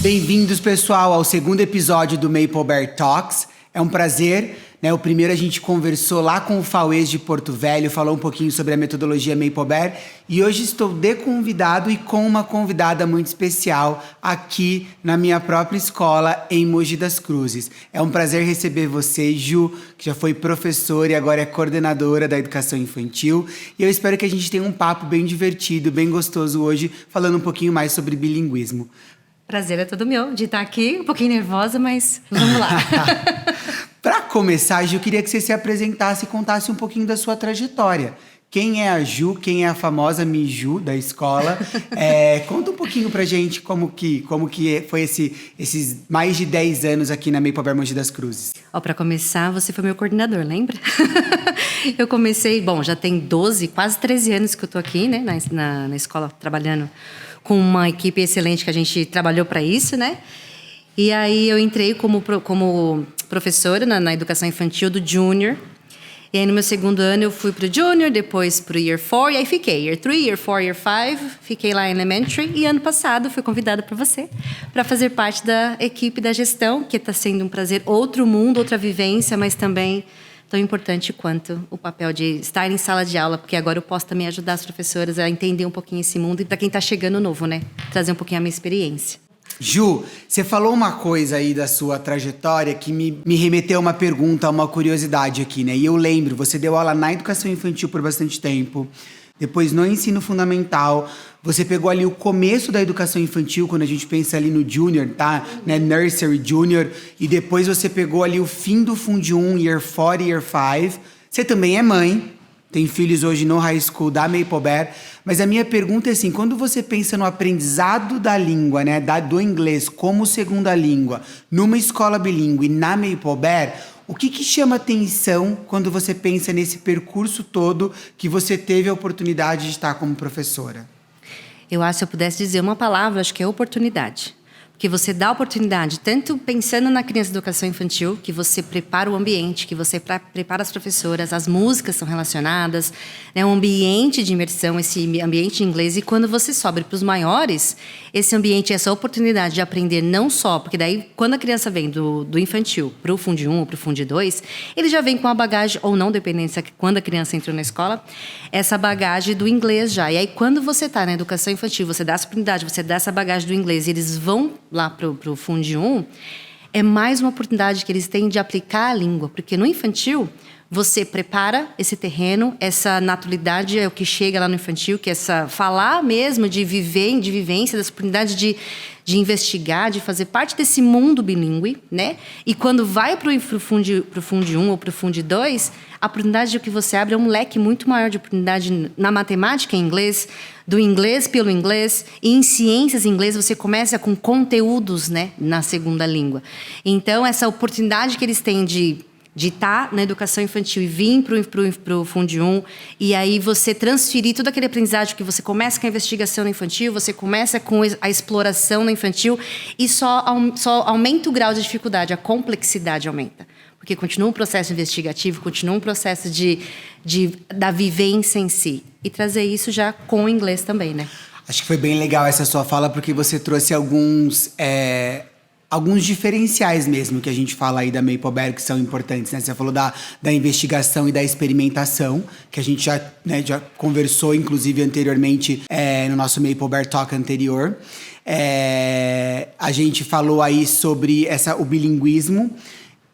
Bem-vindos, pessoal, ao segundo episódio do Maple Bear Talks. É um prazer, né? O primeiro a gente conversou lá com o Fauês de Porto Velho, falou um pouquinho sobre a metodologia Maple Bear. E hoje estou de convidado e com uma convidada muito especial aqui na minha própria escola em Mogi das Cruzes. É um prazer receber você, Ju, que já foi professora e agora é coordenadora da educação infantil. E eu espero que a gente tenha um papo bem divertido, bem gostoso hoje, falando um pouquinho mais sobre bilinguismo. Prazer é todo meu de estar aqui, um pouquinho nervosa, mas vamos lá. Para começar, Ju, eu queria que você se apresentasse e contasse um pouquinho da sua trajetória. Quem é a Ju, quem é a famosa Miju da escola? Conta um pouquinho pra gente como que foi esses mais de 10 anos aqui na Maple Bear Mogi das Cruzes. Para começar, você foi meu coordenador, lembra? Eu comecei, já tem 12, quase 13 anos que eu tô aqui, né, na escola, trabalhando com uma equipe excelente que a gente trabalhou para isso, né? E aí eu entrei como professora na educação infantil do Junior. E aí no meu segundo ano eu fui pro Junior, depois pro Year 4, e aí fiquei Year 3, Year 4, Year 5, fiquei lá em Elementary. E ano passado fui convidada por você para fazer parte da equipe da gestão, que está sendo um prazer, outro mundo, outra vivência, mas também tão importante quanto o papel de estar em sala de aula, porque agora eu posso também ajudar as professoras a entender um pouquinho esse mundo e para quem está chegando novo, né? Trazer um pouquinho a minha experiência. Ju, você falou uma coisa aí da sua trajetória que me remeteu a uma pergunta, a uma curiosidade aqui, né? E eu lembro, você deu aula na educação infantil por bastante tempo, depois no ensino fundamental, você pegou ali o começo da educação infantil, quando a gente pensa ali no junior, tá? Né? Nursery, junior, e depois você pegou ali o fim do Fundi 1, Year 4, Year 5. Você também é mãe, tem filhos hoje no high school da Maple Bear, mas a minha pergunta é assim, quando você pensa no aprendizado da língua, né, do inglês como segunda língua, numa escola bilíngue, na Maple Bear, o que chama atenção quando você pensa nesse percurso todo que você teve a oportunidade de estar como professora? Eu acho que se eu pudesse dizer uma palavra, acho que é oportunidade. Porque você dá oportunidade, tanto pensando na criança de educação infantil, que você prepara o ambiente, que você prepara as professoras, as músicas são relacionadas, né, um ambiente de imersão, esse ambiente de inglês. E quando você sobe para os maiores, esse ambiente, essa oportunidade de aprender não só, porque daí quando a criança vem do infantil para o Fundi 1 ou para o Fundi 2, ele já vem com a bagagem, ou não, dependendo de quando a criança entrou na escola, essa bagagem do inglês já. E aí quando você está na educação infantil, você dá essa oportunidade, você dá essa bagagem do inglês, e eles vão lá pro Fundi 1, é mais uma oportunidade que eles têm de aplicar a língua, porque no infantil você prepara esse terreno, essa naturalidade é o que chega lá no infantil, que é essa falar mesmo de viver, de vivência, dessa oportunidade de investigar, de fazer parte desse mundo bilíngue, né? E quando vai pro Fundi 1 ou pro Fundi 2, a oportunidade que você abre é um leque muito maior de oportunidade na matemática em inglês, do inglês pelo inglês, e em ciências em inglês você começa com conteúdos, né, na segunda língua. Então, essa oportunidade que eles têm de estar na educação infantil e vir para o Fundi 1, e aí você transferir todo aquele aprendizagem que você começa com a investigação no infantil, você começa com a exploração no infantil, e só aumenta o grau de dificuldade, a complexidade aumenta. Porque continua um processo investigativo, continua um processo da vivência em si. E trazer isso já com o inglês também, né? Acho que foi bem legal essa sua fala, porque você trouxe alguns diferenciais mesmo que a gente fala aí da Maple Bear que são importantes, né? Você falou da investigação e da experimentação, que a gente já conversou, inclusive, anteriormente no nosso Maple Bear Talk anterior. A gente falou aí sobre o bilinguismo,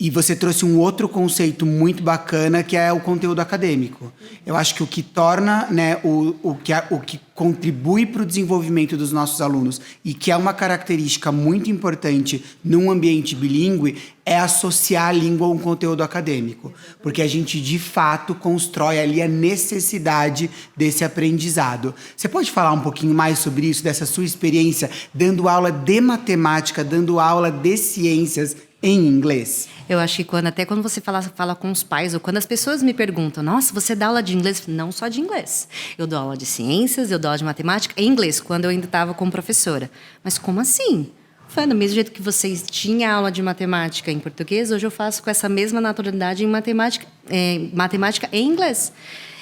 e você trouxe um outro conceito muito bacana, que é o conteúdo acadêmico. Eu acho que o que torna, né, o que contribui para o desenvolvimento dos nossos alunos e que é uma característica muito importante num ambiente bilíngue é associar a língua a um conteúdo acadêmico. Porque a gente, de fato, constrói ali a necessidade desse aprendizado. Você pode falar um pouquinho mais sobre isso, dessa sua experiência dando aula de matemática, dando aula de ciências em inglês? Eu acho que quando você fala com os pais, ou quando as pessoas me perguntam, nossa, você dá aula de inglês? Não só de inglês. Eu dou aula de ciências, eu dou aula de matemática em inglês, quando eu ainda estava como professora. Mas como assim? Foi do mesmo jeito que vocês tinham aula de matemática em português, hoje eu faço com essa mesma naturalidade em matemática em inglês.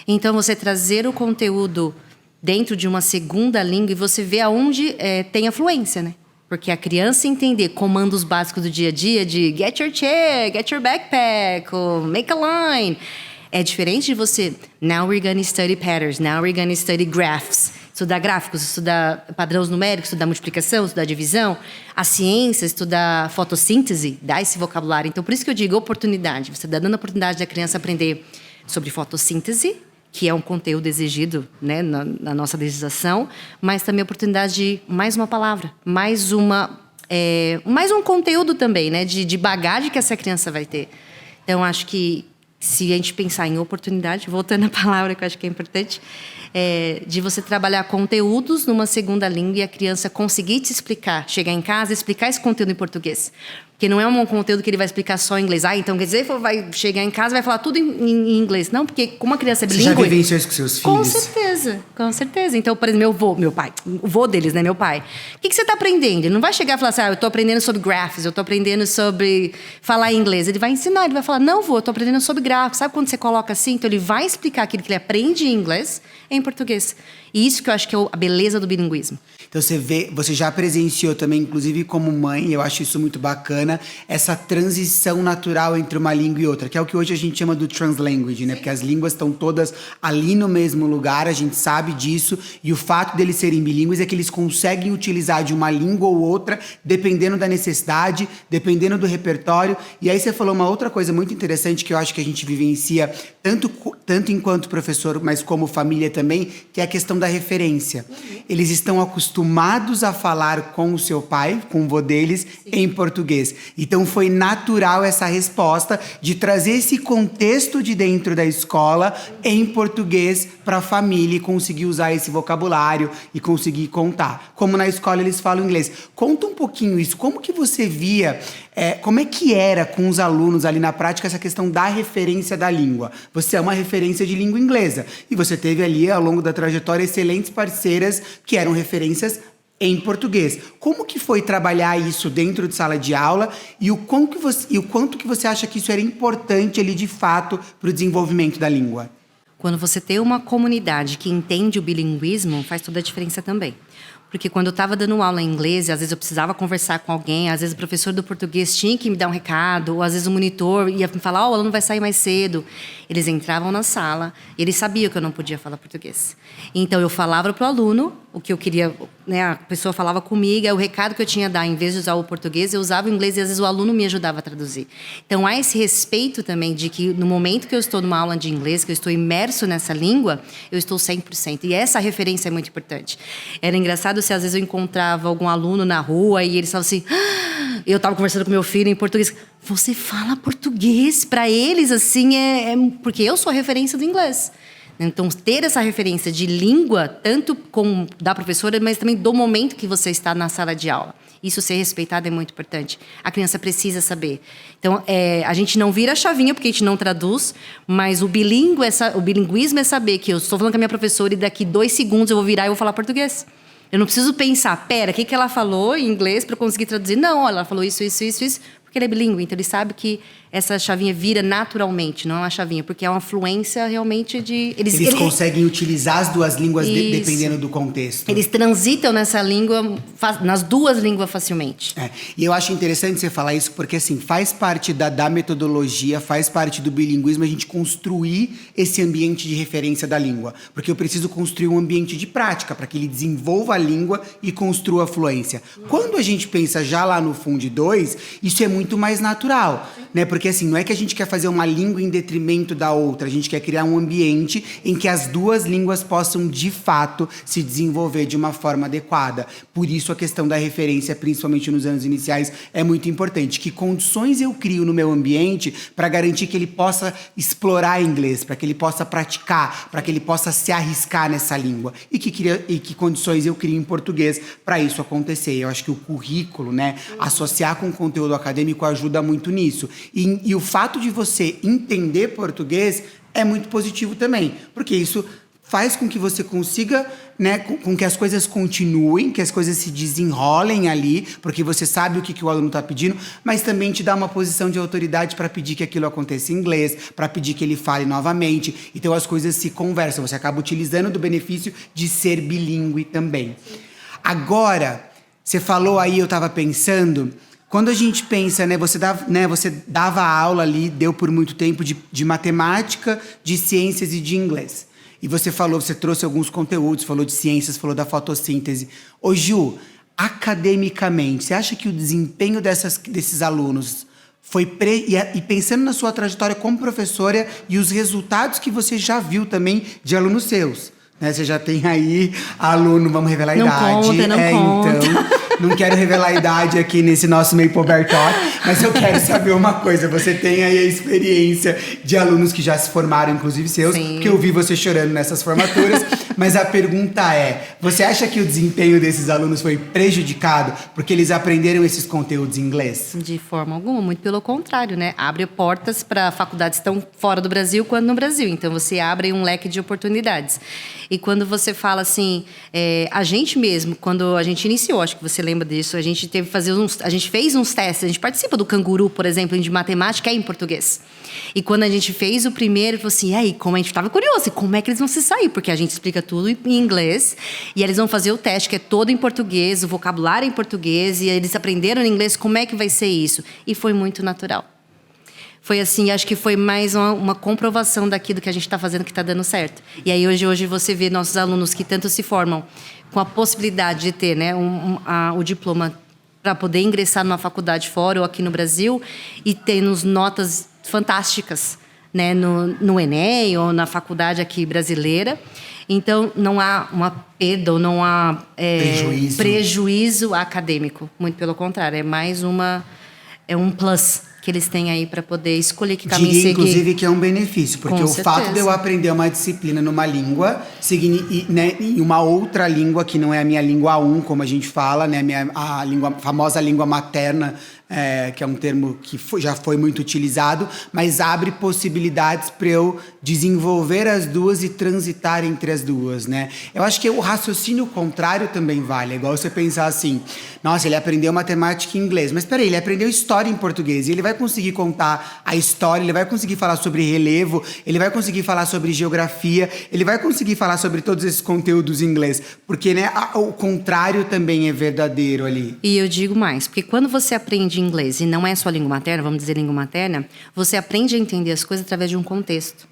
Então, você trazer o conteúdo dentro de uma segunda língua e você vê aonde tem a fluência, né? Porque a criança entender comandos básicos do dia a dia de get your chair, get your backpack, ou make a line, é diferente de você, now we're gonna study patterns, now we're gonna study graphs. Estudar gráficos, estudar padrões numéricos, estudar multiplicação, estudar divisão. A ciência, estudar fotossíntese, dá esse vocabulário. Então, por isso que eu digo oportunidade. Você está dando a oportunidade da criança aprender sobre fotossíntese, que é um conteúdo exigido, né, na nossa legislação, mas também a oportunidade de mais uma palavra, mais um conteúdo também, né, de bagagem que essa criança vai ter. Então, acho que se a gente pensar em oportunidade, voltando à palavra que eu acho que é importante, de você trabalhar conteúdos numa segunda língua e a criança conseguir te explicar, chegar em casa e explicar esse conteúdo em português. Porque não é um conteúdo que ele vai explicar só em inglês. Então quer dizer, vai chegar em casa e vai falar tudo em inglês. Não, porque como a criança é bilíngue... Você já vivenciou isso com seus filhos? Com certeza. Então, por exemplo, meu pai, o vô deles, né, meu pai. O que você está aprendendo? Ele não vai chegar e falar assim, eu estou aprendendo sobre graphs, eu estou aprendendo sobre falar inglês. Ele vai ensinar, ele vai falar, não, vô, eu estou aprendendo sobre gráficos. Sabe quando você coloca assim? Então, ele vai explicar aquilo que ele aprende em inglês em português. E isso que eu acho que é a beleza do bilinguismo. Então você já presenciou também, inclusive como mãe, eu acho isso muito bacana, essa transição natural entre uma língua e outra, que é o que hoje a gente chama do translanguage, né? Porque as línguas estão todas ali no mesmo lugar, a gente sabe disso, e o fato deles serem bilíngues é que eles conseguem utilizar de uma língua ou outra, dependendo da necessidade, dependendo do repertório. E aí você falou uma outra coisa muito interessante que eu acho que a gente vivencia tanto enquanto professor, mas como família também, que é a questão da referência. Eles estão acostumados a falar com o seu pai, com o vô deles, em português. Então foi natural essa resposta de trazer esse contexto de dentro da escola em português para a família e conseguir usar esse vocabulário e conseguir contar. Como na escola eles falam inglês. Conta um pouquinho isso. Como que você via, como é que era com os alunos ali na prática essa questão da referência da língua? Você é uma referência de língua inglesa e você teve ali ao longo da trajetória excelentes parceiras que eram referências em português. Como que foi trabalhar isso dentro de sala de aula e o quanto que você acha que isso era importante ali de fato para o desenvolvimento da língua? Quando você tem uma comunidade que entende o bilinguismo, faz toda a diferença também. Porque quando eu estava dando aula em inglês, às vezes eu precisava conversar com alguém, às vezes o professor do português tinha que me dar um recado, ou às vezes o monitor ia me falar, o aluno vai sair mais cedo. Eles entravam na sala, eles sabiam que eu não podia falar português. Então eu falava para o aluno o que eu queria, né, a pessoa falava comigo, o recado que eu tinha a dar, em vez de usar o português, eu usava o inglês e às vezes o aluno me ajudava a traduzir. Então há esse respeito também de que no momento que eu estou numa aula de inglês, que eu estou imerso nessa língua, eu estou 100%. E essa referência é muito importante. Era engraçado se às vezes eu encontrava algum aluno na rua e eles falavam assim, eu estava conversando com meu filho em português, você fala português? Para eles, assim, porque eu sou a referência do inglês. Então, ter essa referência de língua, tanto como da professora, mas também do momento que você está na sala de aula. Isso ser respeitado é muito importante. A criança precisa saber. Então, a gente não vira a chavinha, porque a gente não traduz, mas o bilinguismo é saber que eu estou falando com a minha professora e daqui 2 segundos eu vou virar e vou falar português. Eu não preciso pensar, o que ela falou em inglês para eu conseguir traduzir? Não, ela falou isso, porque ele é bilíngue, então ele sabe que essa chavinha vira naturalmente, não é uma chavinha, porque é uma fluência realmente de... Eles conseguem utilizar as duas línguas dependendo do contexto. Eles transitam nessa língua, nas duas línguas facilmente. E eu acho interessante você falar isso, porque assim, faz parte da metodologia, faz parte do bilinguismo a gente construir esse ambiente de referência da língua. Porque eu preciso construir um ambiente de prática, para que ele desenvolva a língua e construa a fluência. Quando a gente pensa já lá no Fund 2, isso é muito mais natural, né? Porque assim, não é que a gente quer fazer uma língua em detrimento da outra, a gente quer criar um ambiente em que as duas línguas possam, de fato, se desenvolver de uma forma adequada. Por isso a questão da referência, principalmente nos anos iniciais, é muito importante. Que condições eu crio no meu ambiente para garantir que ele possa explorar inglês, para que ele possa praticar, para que ele possa se arriscar nessa língua. E que condições eu crio em português para isso acontecer. Eu acho que o currículo, né, associar com o conteúdo acadêmico ajuda muito nisso. E o fato de você entender português é muito positivo também, porque isso faz com que você consiga, né, com que as coisas continuem, que as coisas se desenrolem ali, porque você sabe o que o aluno está pedindo, mas também te dá uma posição de autoridade para pedir que aquilo aconteça em inglês, para pedir que ele fale novamente. Então as coisas se conversam, você acaba utilizando do benefício de ser bilíngue também. Agora, Você falou aí, eu estava pensando, quando a gente pensa, você dava aula ali, deu por muito tempo de matemática, de ciências e de inglês. E você trouxe alguns conteúdos, falou de ciências, falou da fotossíntese. Ô Ju, academicamente, você acha que o desempenho desses alunos e pensando na sua trajetória como professora e os resultados que você já viu também de alunos seus, né? Você já tem aí aluno, vamos revelar a idade. Não conta. Então, não quero revelar a idade aqui nesse nosso Makeover Talk, mas eu quero saber uma coisa. Você tem aí a experiência de alunos que já se formaram, inclusive seus, Sim. porque eu vi você chorando nessas formaturas. Mas a pergunta é, você acha que o desempenho desses alunos foi prejudicado porque eles aprenderam esses conteúdos em inglês? De forma alguma, muito pelo contrário, né? Abre portas para faculdades tão fora do Brasil quanto no Brasil. Então, você abre um leque de oportunidades. E quando você fala assim, a gente mesmo, quando a gente iniciou, acho que você lembra disso, a gente teve que fazer a gente fez uns testes, a gente participa do Canguru, por exemplo, de matemática em português. E quando a gente fez o primeiro, falou assim, e aí, como a gente estava curioso, como é que eles vão se sair? Porque a gente explica tudo em inglês, e eles vão fazer o teste, que é todo em português, o vocabulário em português, e eles aprenderam em inglês, como é que vai ser isso? E foi muito natural. Foi assim, acho que foi mais uma comprovação daquilo que a gente está fazendo que está dando certo. E aí hoje você vê nossos alunos que tanto se formam com a possibilidade de ter, né, o diploma para poder ingressar numa faculdade fora ou aqui no Brasil e tendo notas fantásticas, né, no Enem ou na faculdade aqui brasileira. Então, não há uma perda ou não há prejuízo acadêmico. Muito pelo contrário, é mais um plus que eles têm aí para poder escolher que caminho seguir. Inclusive, que é um benefício, porque fato de eu aprender uma disciplina numa língua, em uma outra língua que não é a minha língua A1, como a gente fala, né, a famosa língua materna, que é um termo que já foi muito utilizado, mas abre possibilidades para eu desenvolver as duas e transitar entre as duas, né? Eu acho que o raciocínio contrário também vale. É igual você pensar assim, nossa, ele aprendeu matemática em inglês, mas peraí, ele aprendeu história em português, e ele vai conseguir contar a história, ele vai conseguir falar sobre relevo, ele vai conseguir falar sobre geografia, ele vai conseguir falar sobre todos esses conteúdos em inglês, porque, né, o contrário também é verdadeiro ali. E eu digo mais, porque quando você aprende inglês e não é sua língua materna, vamos dizer língua materna, você aprende a entender as coisas através de um contexto.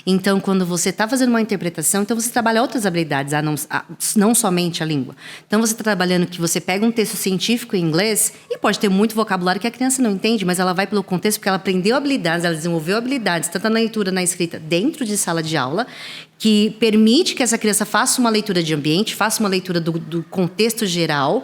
Então, quando você está fazendo uma interpretação, então você trabalha outras habilidades, não somente a língua. Então, você está trabalhando que você pega um texto científico em inglês e pode ter muito vocabulário que a criança não entende, mas ela vai pelo contexto porque ela aprendeu habilidades, ela desenvolveu habilidades, tanto na leitura, na escrita, dentro de sala de aula, que permite que essa criança faça uma leitura de ambiente, faça uma leitura do contexto geral,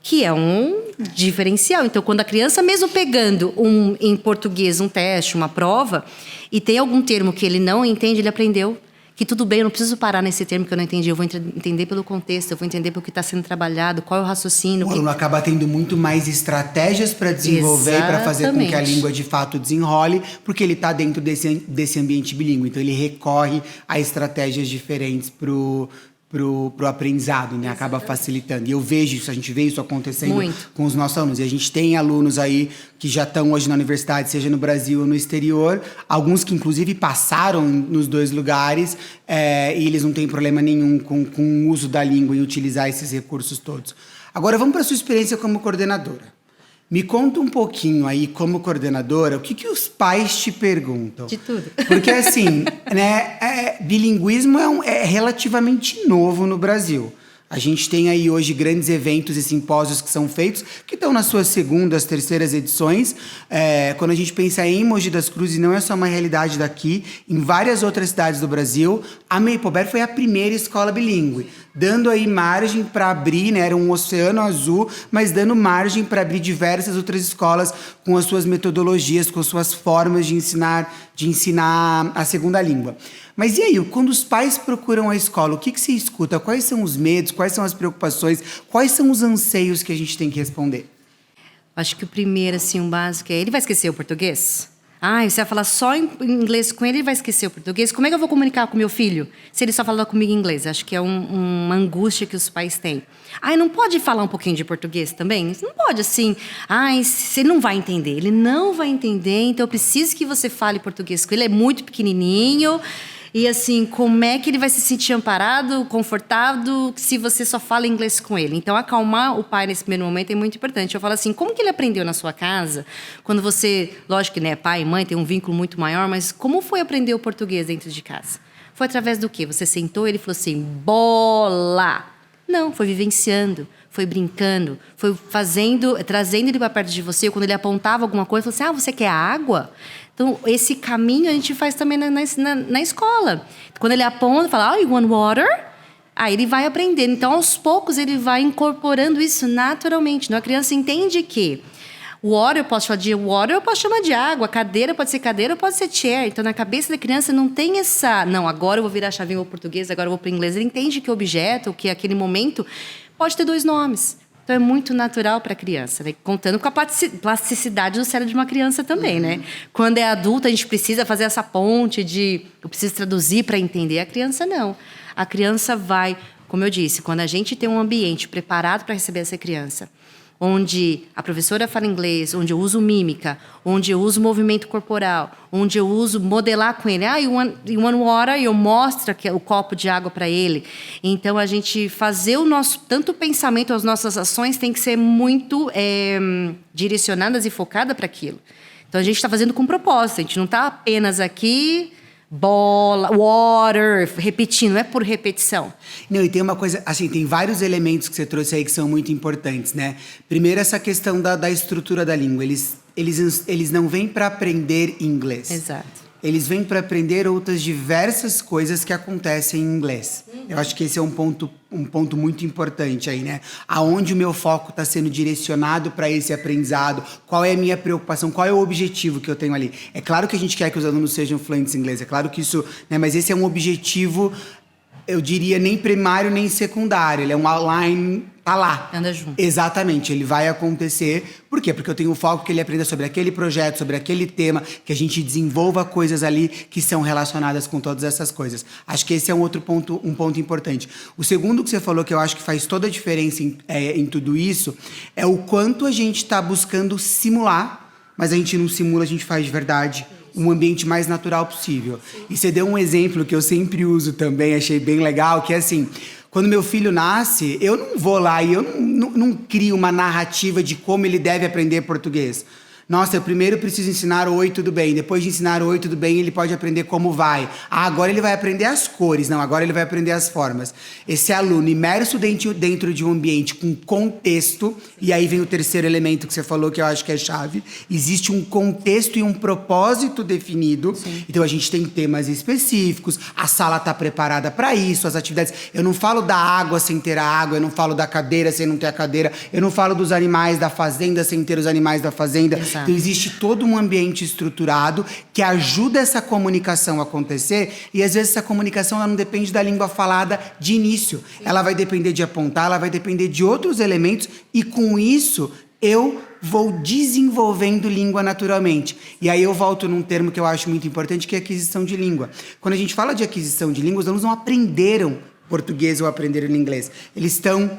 que é um diferencial. Então, quando a criança, mesmo pegando em português um teste, uma prova, e tem algum termo que ele não entende, ele aprendeu que tudo bem, eu não preciso parar nesse termo que eu não entendi, eu vou entender pelo contexto, eu vou entender pelo que está sendo trabalhado, qual é o raciocínio. O aluno acaba tendo muito mais estratégias para desenvolver e para fazer com que a língua de fato desenrole, porque ele está dentro desse ambiente bilíngue. Então, ele recorre a estratégias diferentes pro aprendizado, né? Acaba facilitando. E eu vejo isso, a gente vê isso acontecendo muito com os nossos alunos. E a gente tem alunos aí que já estão hoje na universidade, seja no Brasil ou no exterior, alguns que inclusive passaram nos dois lugares, e eles não têm problema nenhum com o uso da língua e utilizar esses recursos todos. Agora vamos para a sua experiência como coordenadora. Me conta um pouquinho aí, como coordenadora, o que os pais te perguntam? De tudo. Porque, assim, né, bilinguismo é relativamente novo no Brasil. A gente tem aí hoje grandes eventos e simpósios que são feitos, que estão nas suas segundas, terceiras edições. Quando a gente pensa em Mogi das Cruzes, não é só uma realidade daqui, em várias outras cidades do Brasil, a Makeover foi a primeira escola bilíngue, dando aí margem para abrir, né, era um oceano azul, mas dando margem para abrir diversas outras escolas com as suas metodologias, com as suas formas de ensinar a segunda língua. Mas e aí, quando os pais procuram a escola, o que você escuta? Quais são os medos? Quais são as preocupações? Quais são os anseios que a gente tem que responder? Acho que o primeiro, assim, o básico é... Ele vai esquecer o português? Você vai falar só em inglês com ele, ele vai esquecer o português? Como é que eu vou comunicar com meu filho se ele só fala comigo em inglês? Acho que é uma angústia que os pais têm. Não pode falar um pouquinho de português também? Não pode, assim... ele não vai entender. Ele não vai entender, então eu preciso que você fale português com ele. Ele é muito pequenininho... E assim, como é que ele vai se sentir amparado, confortado, se você só fala inglês com ele? Então, acalmar o pai nesse primeiro momento é muito importante. Eu falo assim, como que ele aprendeu na sua casa? Quando você, lógico que né, pai e mãe tem um vínculo muito maior, mas como foi aprender o português dentro de casa? Foi através do quê? Você sentou e ele falou assim, bola! Não, foi vivenciando, foi brincando, foi trazendo ele para perto de você. Quando ele apontava alguma coisa, ele falou assim, você quer água? Então, esse caminho a gente faz também na escola. Quando ele aponta, fala, you want water? Aí ele vai aprendendo. Então, aos poucos, ele vai incorporando isso naturalmente. Então, a criança entende que water, eu posso chamar de water, eu posso chamar de água. Cadeira pode ser cadeira, pode ser chair. Então, na cabeça da criança não tem essa... Não, agora eu vou virar a chavinha para o português, agora eu vou para o inglês. Ele entende que o objeto, que aquele momento, pode ter 2 nomes. Então, é muito natural para a criança, né? Contando com a plasticidade do cérebro de uma criança também, né? Quando é adulta, a gente precisa fazer essa ponte de... Eu preciso traduzir para entender. A criança, não. A criança vai... Como eu disse, quando a gente tem um ambiente preparado para receber essa criança, onde a professora fala inglês, onde eu uso mímica, onde eu uso movimento corporal, onde eu uso modelar com ele. You want water? Eu mostro o copo de água para ele. Então, a gente fazer o nosso... Tanto o pensamento, as nossas ações têm que ser muito direcionadas e focadas para aquilo. Então, a gente está fazendo com propósito. A gente não está apenas aqui... bola, water, repetindo, não é por repetição. Não, e tem uma coisa, assim, tem vários elementos que você trouxe aí que são muito importantes, né? Primeiro, essa questão da estrutura da língua. Eles não vêm para aprender inglês. Exato. Eles vêm para aprender outras diversas coisas que acontecem em inglês. Eu acho que esse é um ponto muito importante aí, né? Aonde o meu foco está sendo direcionado para esse aprendizado, qual é a minha preocupação, qual é o objetivo que eu tenho ali. É claro que a gente quer que os alunos sejam fluentes em inglês, é claro que isso... Né? Mas esse é um objetivo, eu diria, nem primário nem secundário. Ele é um outline, tá lá. Anda junto. Exatamente, ele vai acontecer. Por quê? Porque eu tenho um foco que ele aprenda sobre aquele projeto, sobre aquele tema, que a gente desenvolva coisas ali que são relacionadas com todas essas coisas. Acho que esse é um ponto importante. O segundo que você falou, que eu acho que faz toda a diferença em tudo isso, é o quanto a gente está buscando simular, mas a gente não simula, a gente faz de verdade. Um ambiente mais natural possível. E você deu um exemplo que eu sempre uso também, achei bem legal, que é assim... Quando meu filho nasce, eu não vou lá e eu não crio uma narrativa de como ele deve aprender português. Nossa, eu primeiro preciso ensinar o oi, tudo bem. Depois de ensinar o oi, tudo bem, ele pode aprender como vai. Ah, agora ele vai aprender as cores. Não, agora ele vai aprender as formas. Esse aluno imerso dentro de um ambiente com contexto, e aí vem o terceiro elemento que você falou, que eu acho que é chave. Existe um contexto e um propósito definido. Sim. Então, a gente tem temas específicos, a sala está preparada para isso, as atividades. Eu não falo da água sem ter a água, eu não falo da cadeira sem não ter a cadeira, eu não falo dos animais da fazenda sem ter os animais da fazenda. Exato. Então, existe todo um ambiente estruturado que ajuda essa comunicação a acontecer, e às vezes essa comunicação ela não depende da língua falada de início. Sim. Ela vai depender de apontar, ela vai depender de outros elementos, e com isso eu vou desenvolvendo língua naturalmente. E aí eu volto num termo que eu acho muito importante, que é aquisição de língua. Quando a gente fala de aquisição de língua, os alunos não aprenderam português ou aprenderam inglês. Eles estão...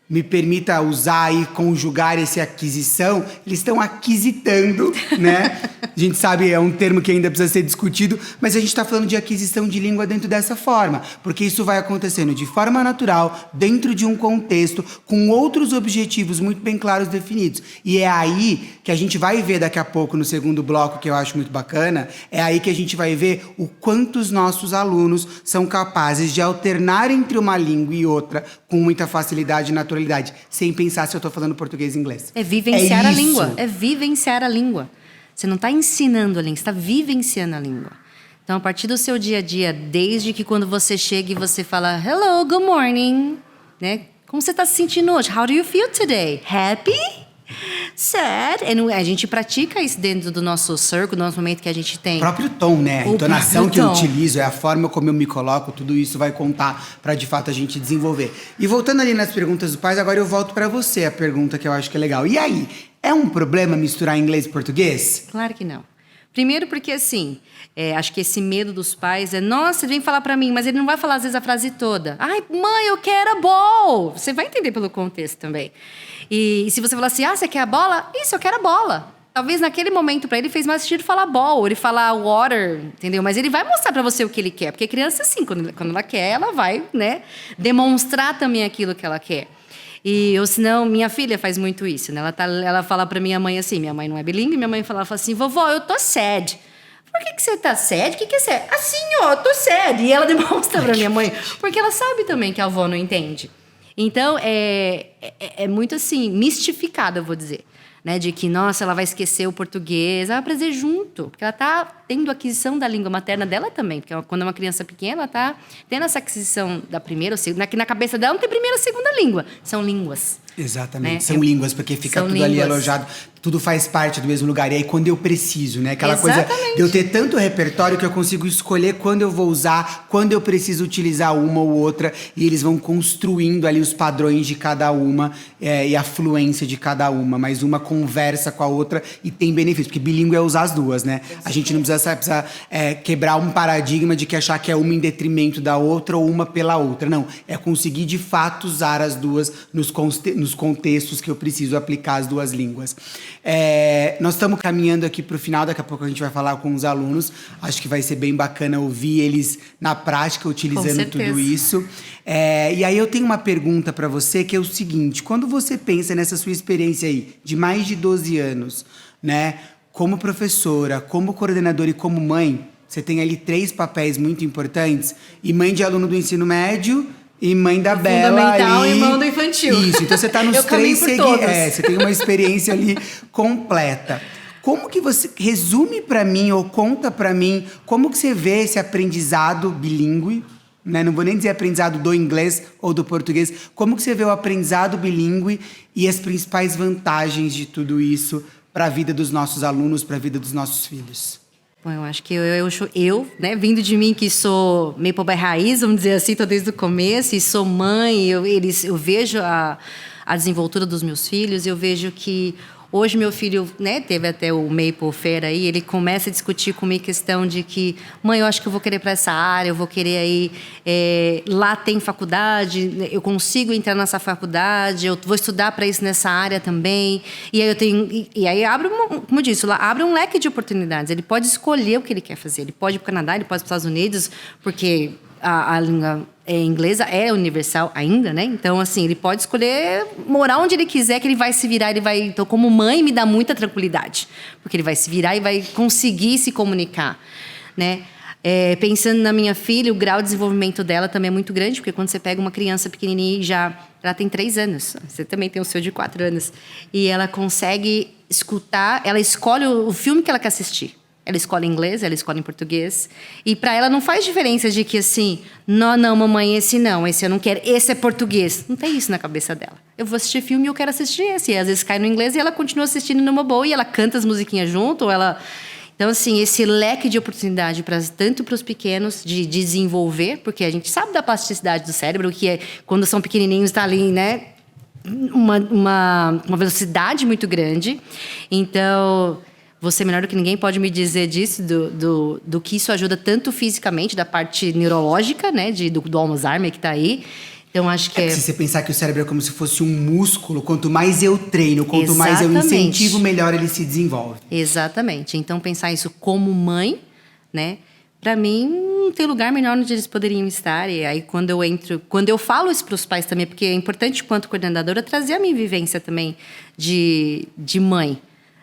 me permita usar e conjugar essa aquisição, eles estão aquisitando, né? A gente sabe, é um termo que ainda precisa ser discutido, mas a gente está falando de aquisição de língua dentro dessa forma, porque isso vai acontecendo de forma natural, dentro de um contexto, com outros objetivos muito bem claros definidos. E é aí que a gente vai ver daqui a pouco, no segundo bloco, que eu acho muito bacana, é aí que a gente vai ver o quanto os nossos alunos são capazes de alternar entre uma língua e outra com muita facilidade e naturalidade, sem pensar se eu estou falando português e inglês. É vivenciar a língua. É vivenciar a língua. Você não está ensinando a língua, você está vivenciando a língua. Então, a partir do seu dia a dia, desde que quando você chega e você fala hello, good morning, né? Como você está se sentindo hoje? How do you feel today? Happy? Sad? A gente pratica isso dentro do nosso circle, do nosso momento que a gente tem. O próprio tom, né? A entonação que eu utilizo, é a forma como eu me coloco, tudo isso vai contar para de fato a gente desenvolver. E voltando ali nas perguntas dos pais, agora eu volto para você a pergunta que eu acho que é legal. E aí, é um problema misturar inglês e português? Claro que não. Primeiro porque, assim, acho que esse medo dos pais é... Nossa, ele vem falar pra mim, mas ele não vai falar, às vezes, a frase toda. Ai, mãe, eu quero a bola. Você vai entender pelo contexto também. E se você falar assim, você quer a bola? Isso, eu quero a bola. Talvez naquele momento para ele fez mais sentido falar ball, ou ele falar water, entendeu? Mas ele vai mostrar para você o que ele quer. Porque criança, assim, quando ela quer, ela vai, né, demonstrar também aquilo que ela quer. E ou senão, minha filha faz muito isso, né? Ela fala para minha mãe assim, minha mãe não é bilíngue, minha mãe fala assim, vovó, eu tô sad. Por que você tá sad? O que é sad? Assim, ó, eu tô sad. E ela demonstra pra minha mãe, porque ela sabe também que a avó não entende. Então, é muito assim, mistificada, eu vou dizer. Né, de que, nossa, ela vai esquecer o português, ela vai aprender junto, porque ela está tendo aquisição da língua materna dela também, porque quando é uma criança pequena, ela está tendo essa aquisição da primeira ou segunda, na cabeça dela não tem primeira ou segunda língua, são línguas. Exatamente, Né? são línguas, porque fica tudo línguas. ali alojado, tudo faz parte do mesmo lugar. E aí, quando eu preciso, né? Aquela Exatamente. coisa de eu ter tanto repertório que eu consigo escolher quando eu vou usar, quando eu preciso utilizar uma ou outra, e eles vão construindo ali os padrões de cada uma e a fluência de cada uma, mas uma conversa com a outra e tem benefício, porque bilíngue é usar as duas, né? A gente não precisa quebrar um paradigma de que achar que é uma em detrimento da outra ou uma pela outra. Não, é conseguir de fato usar as duas nos contextos que eu preciso aplicar as duas línguas. Nós estamos caminhando aqui para o final, daqui a pouco a gente vai falar com os alunos. Acho que vai ser bem bacana ouvir eles na prática, utilizando tudo isso. E aí eu tenho uma pergunta para você, que é o seguinte: quando você pensa nessa sua experiência aí, de mais de 12 anos, né, como professora, como coordenadora e como mãe, você tem ali 3 papéis muito importantes, e mãe de aluno do ensino médio, e mãe da Bela fundamental ali. E mão do infantil. Isso, então você está nos Eu 3 segmentos. Você tem uma experiência ali completa. Como que você resume para mim ou conta para mim como que você vê esse aprendizado bilíngue, né? Não vou nem dizer aprendizado do inglês ou do português. Como que você vê o aprendizado bilíngue e as principais vantagens de tudo isso para a vida dos nossos alunos, para a vida dos nossos filhos? Bom, eu acho que eu, né, vindo de mim que sou Maple by raiz, vamos dizer assim, tô desde o começo, e sou mãe, eu vejo a desenvoltura dos meus filhos, eu vejo que hoje meu filho, né, teve até o Maple Fair aí, ele começa a discutir comigo questão de que, mãe, eu acho que eu vou querer para essa área, eu vou querer aí, lá tem faculdade, eu consigo entrar nessa faculdade, eu vou estudar para isso nessa área também, e aí abre, como eu disse, lá abre um leque de oportunidades, ele pode escolher o que ele quer fazer, ele pode ir para o Canadá, ele pode ir para os Estados Unidos, porque a língua inglesa é universal ainda, né? Então, assim, ele pode escolher morar onde ele quiser, que ele vai se virar, Então, como mãe, me dá muita tranquilidade, porque ele vai se virar e vai conseguir se comunicar, né? Pensando na minha filha, o grau de desenvolvimento dela também é muito grande, porque quando você pega uma criança pequenininha e ela tem 3 anos, você também tem o seu de 4 anos, e ela consegue escutar, ela escolhe o filme que ela quer assistir. Ela escolhe em inglês, ela escolhe em português. E para ela não faz diferença de que assim, não, mamãe, esse eu não quero, esse é português. Não tem isso na cabeça dela. Eu vou assistir filme e eu quero assistir esse. E às vezes cai no inglês e ela continua assistindo numa boa e ela canta as musiquinhas junto. Então, assim, esse leque de oportunidade tanto para os pequenos de desenvolver, porque a gente sabe da plasticidade do cérebro, que quando são pequenininhos está ali, né? Uma velocidade muito grande. Então, você, melhor do que ninguém, pode me dizer disso, do que isso ajuda tanto fisicamente, da parte neurológica, né, do Alzheimer que está aí. Então, acho que Se você pensar que o cérebro é como se fosse um músculo, quanto mais eu treino, quanto mais eu incentivo, melhor ele se desenvolve. Exatamente. Então, pensar isso como mãe, né, para mim, não tem lugar melhor onde eles poderiam estar. E aí, quando eu falo isso para os pais também, porque é importante, quanto coordenadora, trazer a minha vivência também de mãe.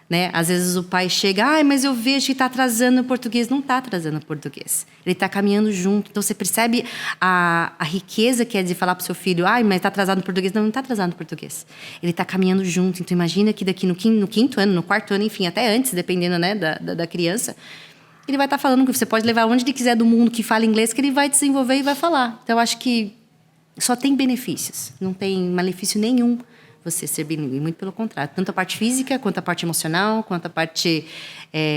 Né? Às vezes o pai chega, mas eu vejo que está atrasando o português. Não está atrasando o português. Ele está caminhando junto. Então, você percebe a riqueza que é de falar para o seu filho, mas está atrasado no português. Não está atrasado no português. Ele está caminhando junto. Então, imagina que daqui no 5º ano, no 4º ano, enfim, até antes, dependendo, né, da criança, ele vai estar falando que você pode levar onde ele quiser do mundo que fala inglês, que ele vai desenvolver e vai falar. Então, eu acho que só tem benefícios. Não tem malefício nenhum você ser bilíngue, muito pelo contrário. Tanto a parte física, quanto a parte emocional, quanto a parte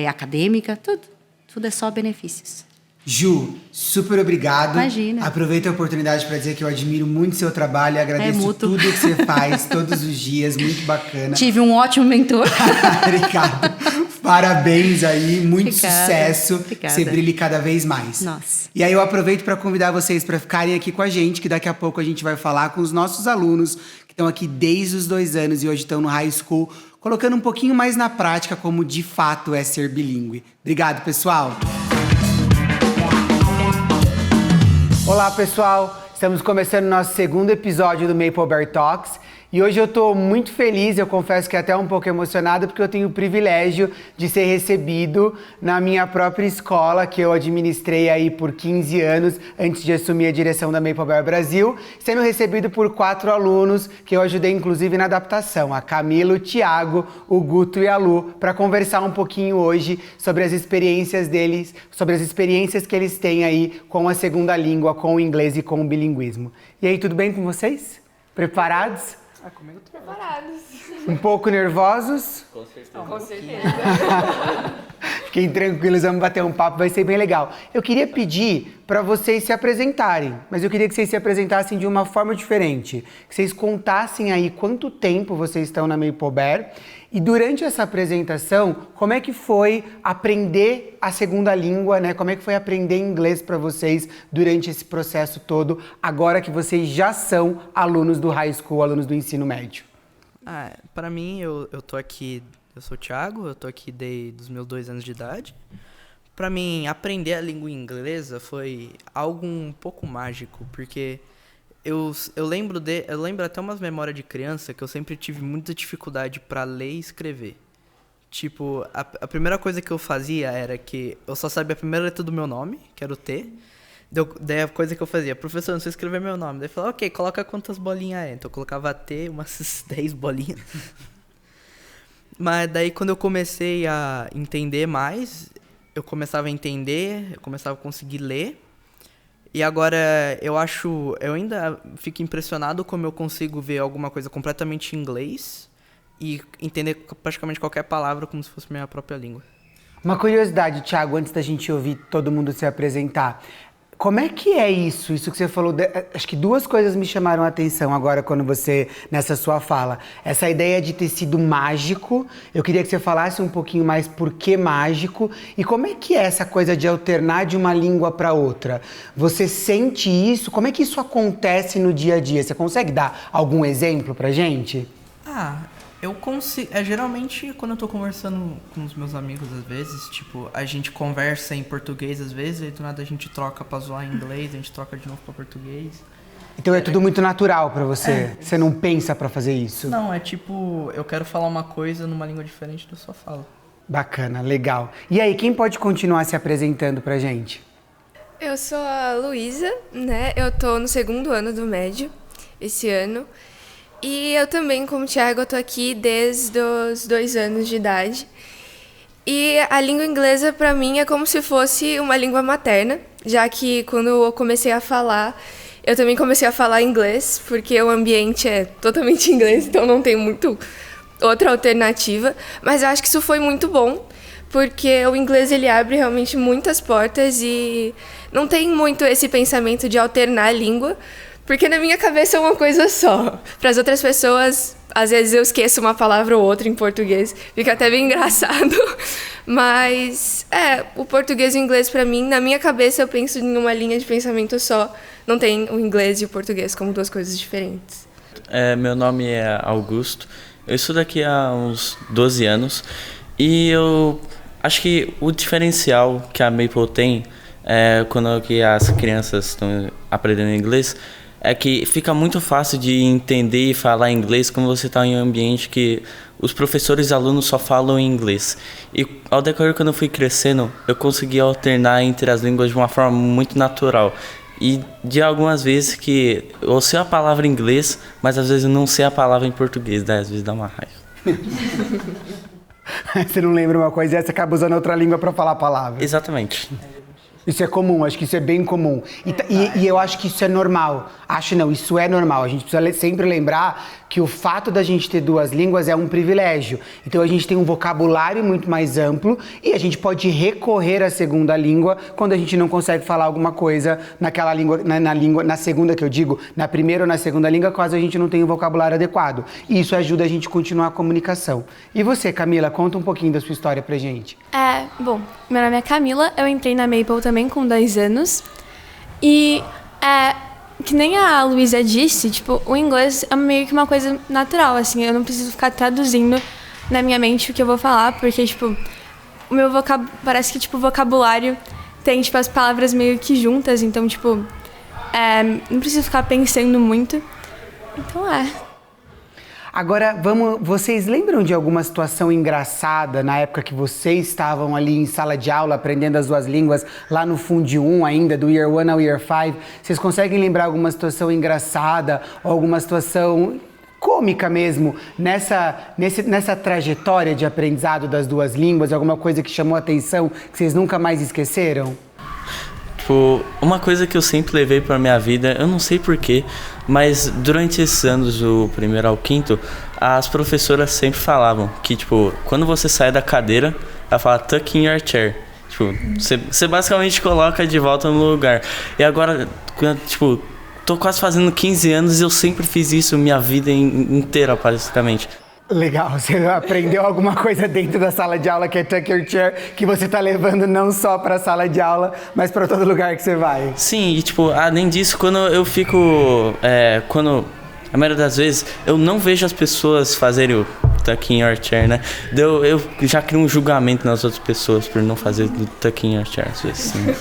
acadêmica, tudo é só benefícios. Ju, super obrigado. Imagina. Aproveito a oportunidade para dizer que eu admiro muito seu trabalho e agradeço tudo que você faz todos os dias, muito bacana. Tive um ótimo mentor. Obrigado. Parabéns aí, muito sucesso. Obrigada. Você brilhe cada vez mais. Nossa. E aí eu aproveito para convidar vocês para ficarem aqui com a gente, que daqui a pouco a gente vai falar com os nossos alunos que estão aqui desde os 2 anos e hoje estão no high school colocando um pouquinho mais na prática como de fato é ser bilíngue. Obrigado, pessoal! Olá, pessoal! Estamos começando nosso segundo episódio do Maple Bear Talks. E hoje eu tô muito feliz, eu confesso que até um pouco emocionado, porque eu tenho o privilégio de ser recebido na minha própria escola, que eu administrei aí por 15 anos, antes de assumir a direção da Maple Bear Brasil, sendo recebido por 4 alunos, que eu ajudei inclusive na adaptação, a Camila, o Thiago, o Guto e a Lu, para conversar um pouquinho hoje sobre as experiências deles, sobre as experiências que eles têm aí com a segunda língua, com o inglês e com o bilinguismo. E aí, tudo bem com vocês? Preparados? Comigo preparados. Um pouco nervosos? Com certeza. Com certeza. Fiquem tranquilos, vamos bater um papo, vai ser bem legal. Eu queria pedir para vocês se apresentarem, mas eu queria que vocês se apresentassem de uma forma diferente. Que vocês contassem aí quanto tempo vocês estão na Maple Bear e durante essa apresentação, como é que foi aprender a segunda língua, né? Como é que foi aprender inglês para vocês durante esse processo todo, agora que vocês já são alunos do high school, alunos do ensino médio? Para mim, eu tô aqui, eu sou o Thiago, eu tô aqui desde os meus 2 anos de idade. Para mim, aprender a língua inglesa foi algo um pouco mágico, porque eu lembro até umas memórias de criança que eu sempre tive muita dificuldade para ler e escrever. Tipo, a primeira coisa que eu fazia era que eu só sabia a primeira letra do meu nome, que era o T. Daí a coisa que eu fazia, professor, não sei escrever meu nome. Daí eu falava, ok, coloca quantas bolinhas é. Então eu colocava T, umas 10 bolinhas. Mas daí quando eu comecei a entender mais, eu começava a entender, eu começava a conseguir ler. E agora eu ainda fico impressionado como eu consigo ver alguma coisa completamente em inglês e entender praticamente qualquer palavra como se fosse minha própria língua. Uma curiosidade, Thiago, antes da gente ouvir todo mundo se apresentar. Como é que é isso? Isso que você falou, acho que 2 coisas me chamaram a atenção agora nessa sua fala. Essa ideia de ter sido mágico, eu queria que você falasse um pouquinho mais por que mágico e como é que é essa coisa de alternar de uma língua para outra. Você sente isso? Como é que isso acontece no dia a dia? Você consegue dar algum exemplo pra gente? Eu consigo. Geralmente, quando eu tô conversando com os meus amigos, às vezes, tipo, a gente conversa em português às vezes, e do nada a gente troca pra zoar em inglês, a gente troca de novo pra português. Então é tudo muito natural pra você? Você não pensa pra fazer isso? Não, é tipo, eu quero falar uma coisa numa língua diferente, eu só falo. Bacana, legal. E aí, quem pode continuar se apresentando pra gente? Eu sou a Luísa, né? Eu tô no 2º ano do médio, esse ano. E eu também, como o Thiago, eu tô aqui desde os 2 anos de idade. E a língua inglesa, pra mim, é como se fosse uma língua materna, já que quando eu comecei a falar, eu também comecei a falar inglês, porque o ambiente é totalmente inglês, então não tem muito outra alternativa. Mas eu acho que isso foi muito bom, porque o inglês ele abre realmente muitas portas e não tem muito esse pensamento de alternar a língua, porque na minha cabeça é uma coisa só. Para as outras pessoas, às vezes eu esqueço uma palavra ou outra em português. Fica até bem engraçado. Mas, o português e o inglês, para mim, na minha cabeça, eu penso em uma linha de pensamento só. Não tem o inglês e o português como 2 coisas diferentes. Meu nome é Augusto. Eu estudo aqui há uns 12 anos. E eu acho que o diferencial que a Maple tem, quando que as crianças estão aprendendo inglês, é que fica muito fácil de entender e falar inglês quando você está em um ambiente que os professores e alunos só falam em inglês. E ao decorrer, quando eu fui crescendo, eu consegui alternar entre as línguas de uma forma muito natural. E de algumas vezes que eu sei a palavra em inglês, mas às vezes eu não sei a palavra em português, daí às vezes dá uma raiva. Você não lembra uma coisa e você acaba usando outra língua para falar a palavra. Exatamente. Isso é comum, acho que isso é bem comum. E eu acho que isso é normal. Acho não, isso é normal. A gente precisa sempre lembrar que o fato da gente ter 2 línguas é um privilégio. Então a gente tem um vocabulário muito mais amplo e a gente pode recorrer à segunda língua quando a gente não consegue falar alguma coisa naquela língua, na segunda que eu digo, na primeira ou na segunda língua, caso a gente não tenha o vocabulário adequado. E isso ajuda a gente a continuar a comunicação. E você, Camila, conta um pouquinho da sua história pra gente. Bom, meu nome é Camila, eu entrei na Maple também com 2 anos. E que nem a Luísa disse, tipo, o inglês é meio que uma coisa natural, assim, eu não preciso ficar traduzindo na minha mente o que eu vou falar, porque, tipo, o meu parece que, tipo, o vocabulário tem, tipo, as palavras meio que juntas, então, tipo, não preciso ficar pensando muito. Então, Agora, vocês lembram de alguma situação engraçada na época que vocês estavam ali em sala de aula aprendendo as duas línguas, lá no Fundi 1 ainda, do Year 1 ao Year 5? Vocês conseguem lembrar alguma situação engraçada ou alguma situação cômica mesmo nessa trajetória de aprendizado das duas línguas? Alguma coisa que chamou a atenção, que vocês nunca mais esqueceram? Tipo, uma coisa que eu sempre levei pra minha vida, eu não sei porquê, mas durante esses anos, do primeiro ao quinto, as professoras sempre falavam que, tipo, quando você sai da cadeira, ela fala tuck in your chair. Tipo, você basicamente coloca de volta no lugar. E agora, tipo, tô quase fazendo 15 anos e eu sempre fiz isso minha vida inteira, basicamente. Legal, você aprendeu alguma coisa dentro da sala de aula que é tuck your chair, que você tá levando não só pra sala de aula, mas pra todo lugar que você vai. Sim, e tipo, além disso, quando eu fico, a maioria das vezes, eu não vejo as pessoas fazerem o tuck in your chair, né? Eu já crio um julgamento nas outras pessoas por não fazer o tuck in your chair, às vezes, sim.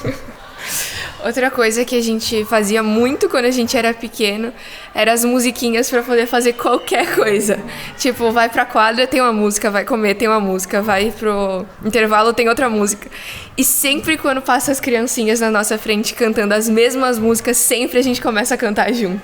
Outra coisa que a gente fazia muito quando a gente era pequeno era as musiquinhas pra poder fazer qualquer coisa. Tipo, vai pra quadra, tem uma música, vai comer, tem uma música, vai pro intervalo, tem outra música. E sempre quando passa as criancinhas na nossa frente cantando as mesmas músicas, sempre a gente começa a cantar junto.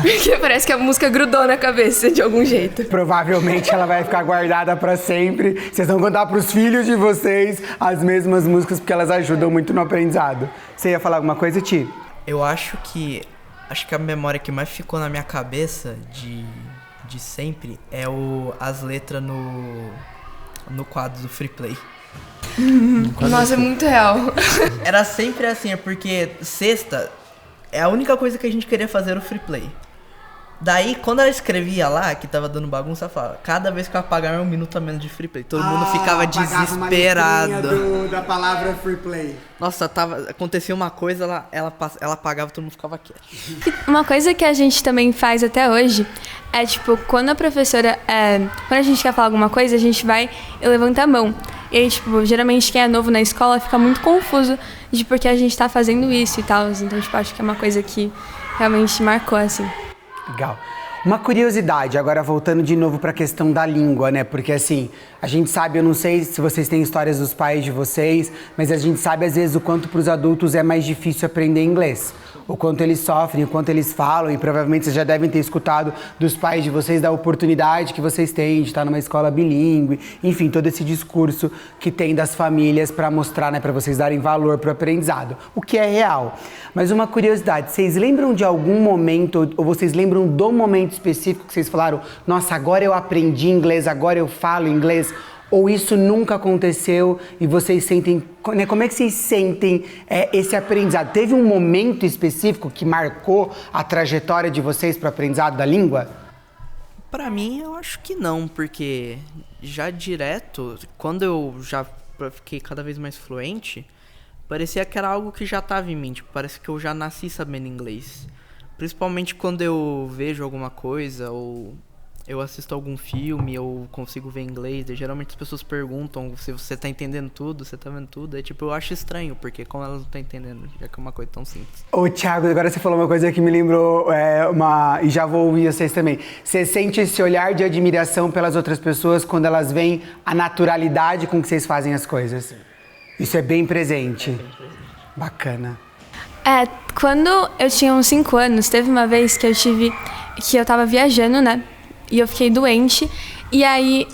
Porque parece que a música grudou na cabeça de algum jeito. Provavelmente ela vai ficar guardada pra sempre. Vocês vão contar pros filhos de vocês as mesmas músicas, porque elas ajudam muito no aprendizado. Você ia falar alguma coisa, Ti? Eu acho que a memória que mais ficou na minha cabeça de sempre é as letras no quadro do Free Play. Nossa, é muito real. Era sempre assim, porque sexta é a única coisa que a gente queria fazer o Free Play. Daí, quando ela escrevia lá, que tava dando bagunça, ela falava, cada vez que eu apagar é um minuto a menos de Free Play. Todo mundo ficava desesperado. Da palavra Free Play. Nossa, acontecia uma coisa, ela apagava, todo mundo ficava quieto. Uma coisa que a gente também faz até hoje é, tipo, quando a professora... quando a gente quer falar alguma coisa, a gente vai e levanta a mão. E aí, tipo, geralmente quem é novo na escola fica muito confuso de por que a gente tá fazendo isso e tal. Então, tipo, acho que é uma coisa que realmente marcou, assim. Legal. Uma curiosidade, agora voltando de novo para a questão da língua, né? Porque assim, a gente sabe, eu não sei se vocês têm histórias dos pais de vocês, mas a gente sabe às vezes o quanto para os adultos é mais difícil aprender inglês. O quanto eles sofrem, o quanto eles falam, e provavelmente vocês já devem ter escutado dos pais de vocês da oportunidade que vocês têm de estar numa escola bilíngue, enfim, todo esse discurso que tem das famílias para mostrar, né, para vocês darem valor para o aprendizado, o que é real. Mas uma curiosidade, vocês lembram de algum momento, ou vocês lembram do momento específico que vocês falaram, nossa, agora eu aprendi inglês, agora eu falo inglês? Ou isso nunca aconteceu e vocês sentem... Né, como é que vocês sentem esse aprendizado? Teve um momento específico que marcou a trajetória de vocês para o aprendizado da língua? Pra mim, eu acho que não, porque já direto, quando eu já fiquei cada vez mais fluente, parecia que era algo que já estava em mim. Tipo, parece que eu já nasci sabendo inglês. Principalmente quando eu vejo alguma coisa ou... eu assisto algum filme, eu consigo ver inglês, e geralmente as pessoas perguntam se você tá entendendo tudo, você tá vendo tudo. É tipo, eu acho estranho, porque como elas não estão entendendo, já que é uma coisa tão simples. Ô, Thiago, agora você falou uma coisa que me lembrou, e já vou ouvir vocês também. Você sente esse olhar de admiração pelas outras pessoas quando elas veem a naturalidade com que vocês fazem as coisas? Isso é bem presente. Bacana. Quando eu tinha uns 5 anos, teve uma vez que eu tava viajando, né? E eu fiquei doente. E aí,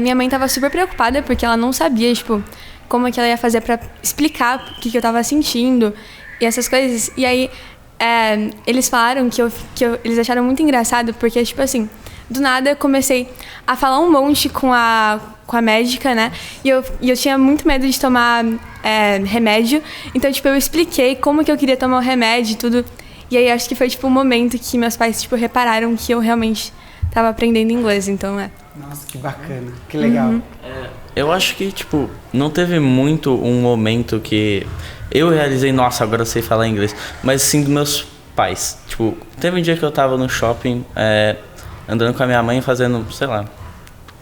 minha mãe tava super preocupada, porque ela não sabia, tipo, como que ela ia fazer pra explicar o que eu tava sentindo e essas coisas. E aí, eles falaram eles acharam muito engraçado, porque, tipo assim, do nada eu comecei a falar um monte com a médica, né? E eu tinha muito medo de tomar remédio. Então, tipo, eu expliquei como que eu queria tomar o remédio e tudo. E aí, acho que foi, tipo, um momento que meus pais, tipo, repararam que eu realmente... tava aprendendo inglês, então Nossa, que bacana, que legal. Uhum. Eu acho que, tipo, não teve muito um momento que eu realizei, nossa, agora eu sei falar inglês, mas sim dos meus pais. Tipo, teve um dia que eu tava no shopping, andando com a minha mãe, fazendo, sei lá,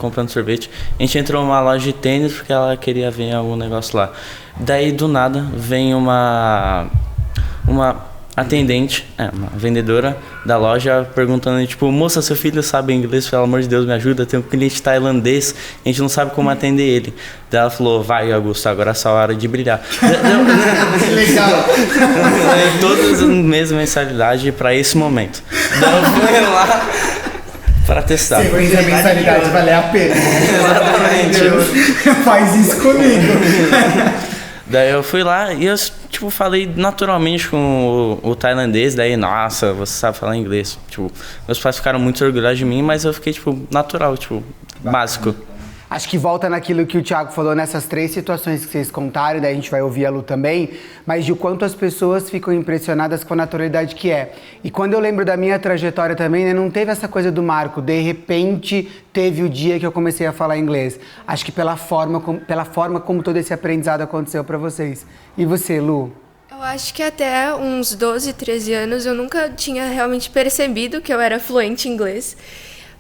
comprando sorvete. A gente entrou numa loja de tênis porque ela queria ver algum negócio lá. Daí, do nada, vem uma atendente, uma vendedora da loja perguntando, tipo, moça, seu filho sabe inglês, pelo amor de Deus, me ajuda, tem um cliente tailandês, a gente não sabe como atender ele. Daí ela falou, vai, Augusto, agora é a sua hora de brilhar. Que legal! Todas as mesmas mensalidades para esse momento. Daí eu fui lá para testar. Você fez a mensalidade valer a pena. Exatamente. Faz isso comigo. Daí eu fui lá e eu, tipo, falei naturalmente com o tailandês, daí, nossa, você sabe falar inglês. Tipo, meus pais ficaram muito orgulhosos de mim, mas eu fiquei, tipo, natural, tipo, básico. Acho que volta naquilo que o Thiago falou nessas 3 situações que vocês contaram, daí a gente vai ouvir a Lu também, mas de o quanto as pessoas ficam impressionadas com a naturalidade que é. E quando eu lembro da minha trajetória também, né, não teve essa coisa do marco, de repente teve o dia que eu comecei a falar inglês. Acho que pela forma como todo esse aprendizado aconteceu pra vocês. E você, Lu? Eu acho que até uns 12, 13 anos eu nunca tinha realmente percebido que eu era fluente em inglês.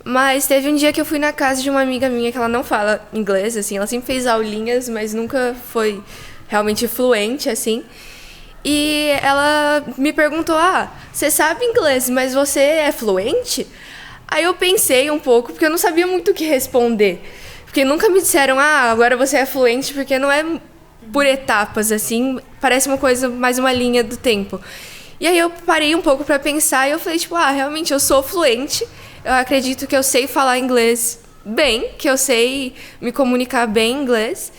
Mas teve um dia que eu fui na casa de uma amiga minha que ela não fala inglês, assim, ela sempre fez aulinhas, mas nunca foi realmente fluente, assim. E ela me perguntou, você sabe inglês, mas você é fluente? Aí eu pensei um pouco, porque eu não sabia muito o que responder. Porque nunca me disseram, agora você é fluente, porque não é por etapas, assim, parece uma coisa, mais uma linha do tempo. E aí eu parei um pouco pra pensar e eu falei, tipo, realmente eu sou fluente. Eu acredito que eu sei falar inglês bem, que eu sei me comunicar bem em inglês.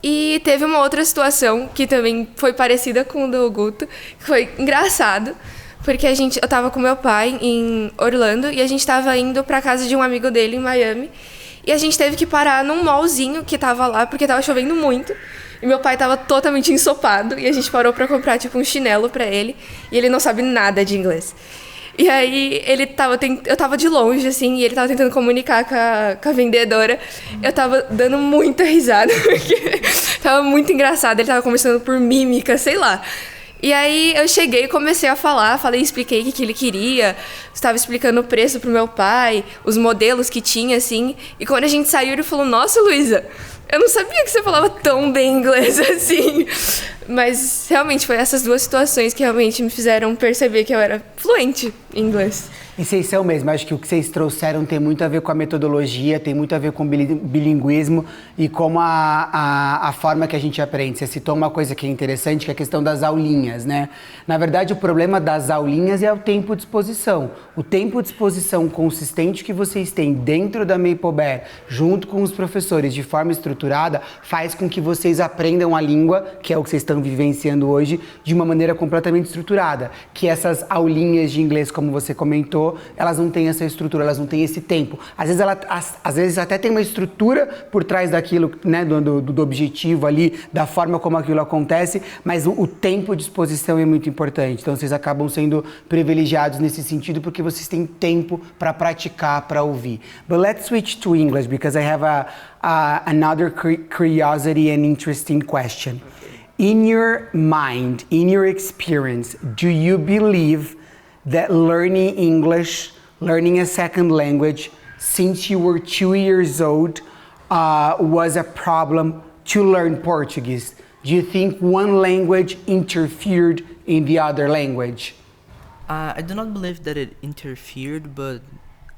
E teve uma outra situação que também foi parecida com o do Guto, que foi engraçado, porque eu tava com meu pai em Orlando e a gente tava indo pra casa de um amigo dele em Miami. E a gente teve que parar num mallzinho que tava lá, porque tava chovendo muito. E meu pai tava totalmente ensopado e a gente parou pra comprar, tipo, um chinelo pra ele. E ele não sabe nada de inglês. E aí eu tava de longe, assim, e ele tava tentando comunicar com a vendedora. Eu tava dando muita risada, porque tava muito engraçado. Ele tava conversando por mímica, sei lá. E aí eu cheguei e comecei a falar, expliquei o que ele queria, estava explicando o preço pro meu pai, os modelos que tinha, assim. E quando a gente saiu, ele falou, nossa, Luísa, eu não sabia que você falava tão bem inglês assim. Mas realmente foi essas 2 situações que realmente me fizeram perceber que eu era fluente em inglês. E vocês são mesmo, acho que o que vocês trouxeram tem muito a ver com a metodologia, tem muito a ver com o bilinguismo e como a forma que a gente aprende. Você citou uma coisa que é interessante, que é a questão das aulinhas, né? Na verdade, o problema das aulinhas é o tempo de exposição. O tempo de exposição consistente que vocês têm dentro da Maple Bear, junto com os professores, de forma estruturada, faz com que vocês aprendam a língua, que é o que vocês estão vivenciando hoje, de uma maneira completamente estruturada. Que essas aulinhas de inglês, como você comentou, elas não têm essa estrutura, elas não têm esse tempo. Às vezes até tem uma estrutura por trás daquilo, né, do objetivo ali, da forma como aquilo acontece, mas o tempo de exposição é muito importante. Então vocês acabam sendo privilegiados nesse sentido porque vocês têm tempo para praticar, para ouvir. But let's switch to English because I have another curiosity and interesting question. In your mind, in your experience, do you believe that learning English, learning a second language, since you were 2 years old, was a problem to learn Portuguese? Do you think one language interfered in the other language? I do not believe that it interfered, but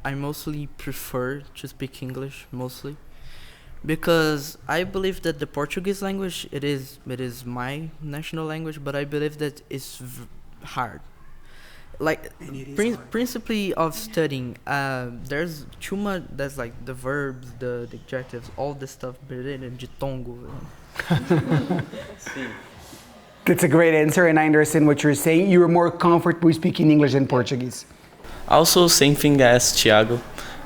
I mostly prefer to speak English, mostly. Because I believe that the Portuguese language, it is my national language, but I believe that it's hard. Like principally of studying, there's too much. There's like the verbs, the adjectives, all this stuff. De tongo. That's a great answer, and I understand what you're saying. You're more comfortable speaking English than Portuguese. Also, same thing as Thiago.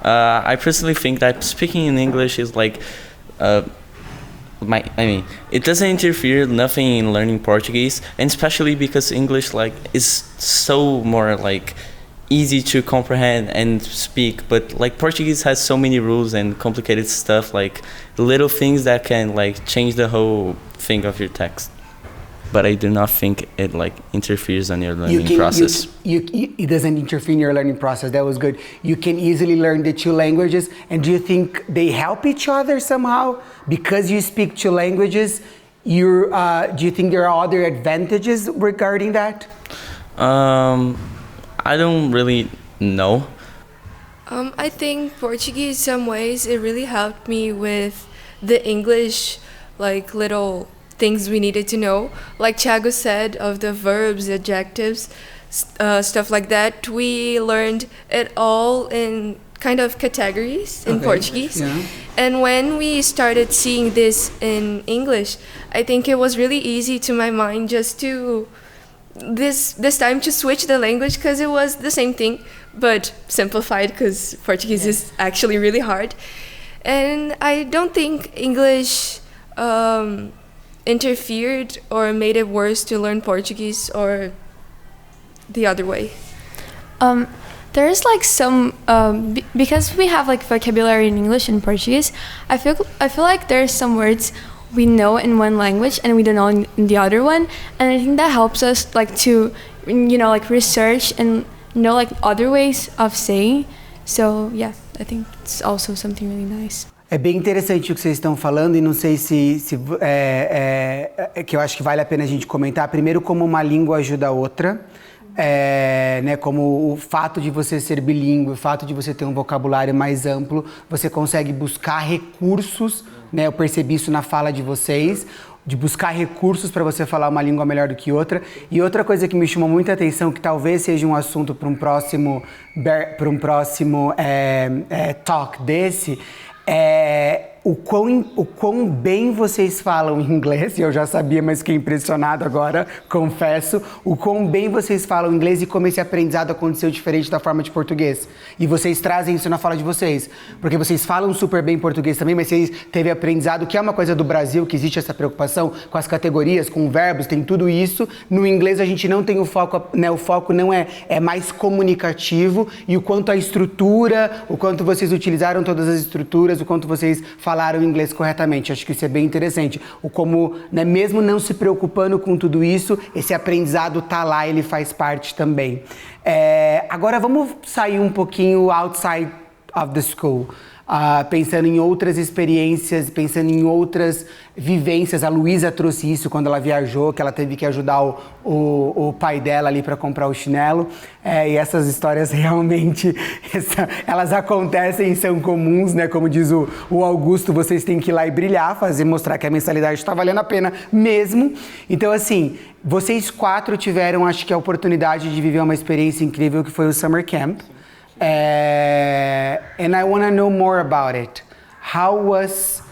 I personally think that speaking in English is like, it doesn't interfere nothing in learning Portuguese, and especially because English is so more easy to comprehend and speak, but Portuguese has so many rules and complicated stuff, little things that can change the whole thing of your text. but I do not think it like interferes on your learning process. It doesn't interfere in your learning process. That was good. You can easily learn the two languages. And do you think they help each other somehow? Because you speak two languages, do you think there are other advantages regarding that? I don't really know. I think Portuguese, in some ways, it really helped me with the English, like little things we needed to know. Like Thiago said, of the verbs, adjectives, stuff like that. We learned it all in kind of categories in Portuguese. Yeah. And when we started seeing this in English, I think it was really easy to my mind just to this time to switch the language, because it was the same thing but simplified, because Portuguese is actually really hard. And I don't think English interfered or made it worse to learn Portuguese or the other way. There's like some because we have like vocabulary in English and Portuguese. I feel like there's some words we know in one language and we don't know in the other one, and I think that helps us like to like research and know like other ways of saying. So yeah, I think it's also something really nice. É bem interessante o que vocês estão falando, e não sei se que eu acho que vale a pena a gente comentar. Primeiro, como uma língua ajuda a outra. Né, como o fato de você ser bilíngue, o fato de você ter um vocabulário mais amplo, você consegue buscar recursos, né, eu percebi isso na fala de vocês, de buscar recursos para você falar uma língua melhor do que outra. E outra coisa que me chamou muita atenção, que talvez seja um assunto para um próximo talk desse, o quão bem vocês falam inglês, e eu já sabia, mas fiquei impressionado agora, confesso, o quão bem vocês falam inglês e como esse aprendizado aconteceu diferente da forma de português. E vocês trazem isso na fala de vocês, porque vocês falam super bem português também, mas vocês teve aprendizado, que é uma coisa do Brasil, que existe essa preocupação com as categorias, com verbos, tem tudo isso. No inglês a gente não tem o foco, né, o foco não é mais comunicativo, e o quanto a estrutura, o quanto vocês utilizaram todas as estruturas, o quanto vocês falaram o inglês corretamente. Acho que isso é bem interessante. O como, né, mesmo não se preocupando com tudo isso, esse aprendizado tá lá, ele faz parte também. Agora vamos sair um pouquinho outside of the school. Pensando em outras experiências, pensando em outras vivências. A Luísa trouxe isso quando ela viajou, que ela teve que ajudar o pai dela ali para comprar o chinelo. E essas histórias realmente, elas acontecem e são comuns, né? Como diz o Augusto, vocês têm que ir lá e brilhar, mostrar que a mensalidade está valendo a pena mesmo. Então, assim, vocês 4 tiveram, acho que, a oportunidade de viver uma experiência incrível, que foi o Summer Camp. And I want to know more about it. How was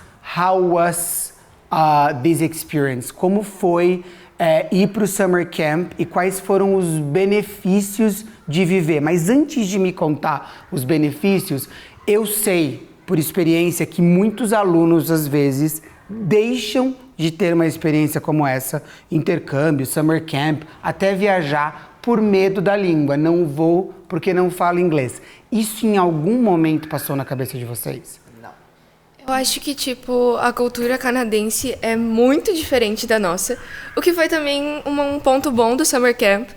this experience? Como foi ir para o Summer Camp e quais foram os benefícios de viver? Mas antes de me contar os benefícios, eu sei por experiência que muitos alunos às vezes deixam de ter uma experiência como essa, intercâmbio, Summer Camp, até viajar por medo da língua. Não vou porque não falo inglês. Isso em algum momento passou na cabeça de vocês? Não. Eu acho que, a cultura canadense é muito diferente da nossa, o que foi também um ponto bom do Summer Camp,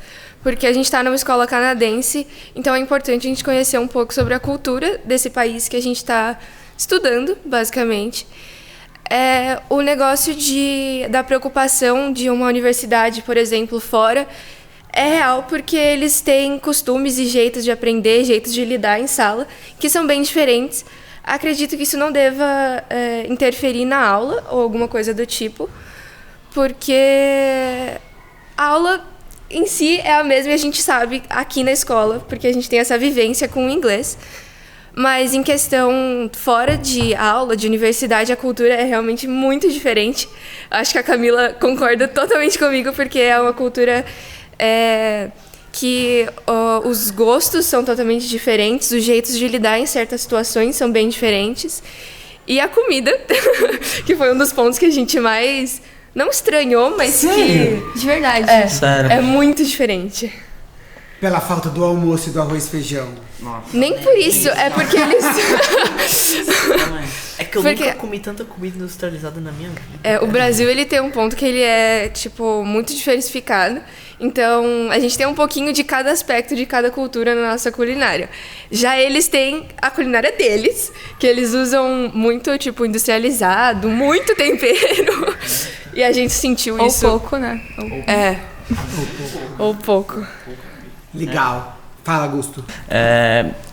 porque a gente está numa escola canadense, então é importante a gente conhecer um pouco sobre a cultura desse país que a gente está estudando, basicamente. O negócio da preocupação de uma universidade, por exemplo, fora, é real, porque eles têm costumes e jeitos de aprender, jeitos de lidar em sala, que são bem diferentes. Acredito que isso não deva interferir na aula ou alguma coisa do tipo, porque a aula em si é a mesma e a gente sabe aqui na escola, porque a gente tem essa vivência com o inglês. Mas em questão fora de aula, de universidade, a cultura é realmente muito diferente. Acho que a Camila concorda totalmente comigo, porque é uma cultura que os gostos são totalmente diferentes, os jeitos de lidar em certas situações são bem diferentes. E a comida, que foi um dos pontos que a gente mais não estranhou, mas Sério? que... De verdade. Sério? É muito diferente. Pela falta do almoço e do arroz e feijão. Nossa. Nem por isso, é porque eles... que eu Porque- nunca comi tanta comida industrializada na minha vida. O Brasil, ele tem um ponto que ele é, tipo, muito diversificado. Então, a gente tem um pouquinho de cada aspecto de cada cultura na nossa culinária. Já eles têm a culinária deles, que eles usam muito, tipo, industrializado, muito tempero. E a gente sentiu Ou isso. pouco, né? Ou pouco. Legal. Fala, Augusto.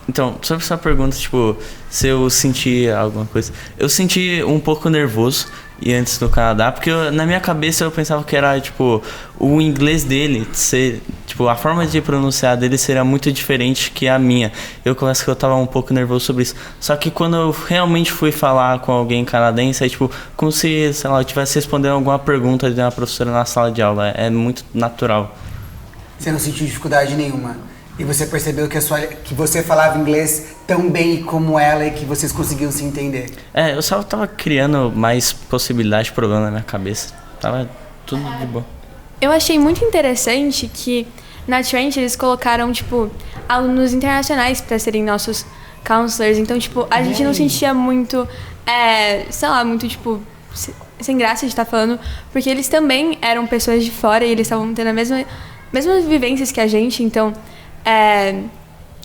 Então, sobre essa pergunta, tipo, se eu senti alguma coisa. Eu senti um pouco nervoso e antes do Canadá, porque na minha cabeça eu pensava que era, tipo, o inglês dele ser, tipo, a forma de pronunciar dele seria muito diferente que a minha. Eu confesso que eu tava um pouco nervoso sobre isso. Só que quando eu realmente fui falar com alguém canadense, é tipo, como se, sei lá, eu estivesse respondendo alguma pergunta de uma professora na sala de aula. É muito natural. Você não sentiu dificuldade nenhuma. E você percebeu que você falava inglês tão bem como ela e que vocês conseguiam se entender. Eu só tava criando mais possibilidades de problema na minha cabeça. Tava tudo de boa. Eu achei muito interessante que na Trent eles colocaram, tipo, alunos internacionais para serem nossos counselors. Então, tipo, a gente não sentia muito, sei lá, muito, tipo, sem graça de estar falando, porque eles também eram pessoas de fora e eles estavam tendo as mesmas vivências que a gente. Então,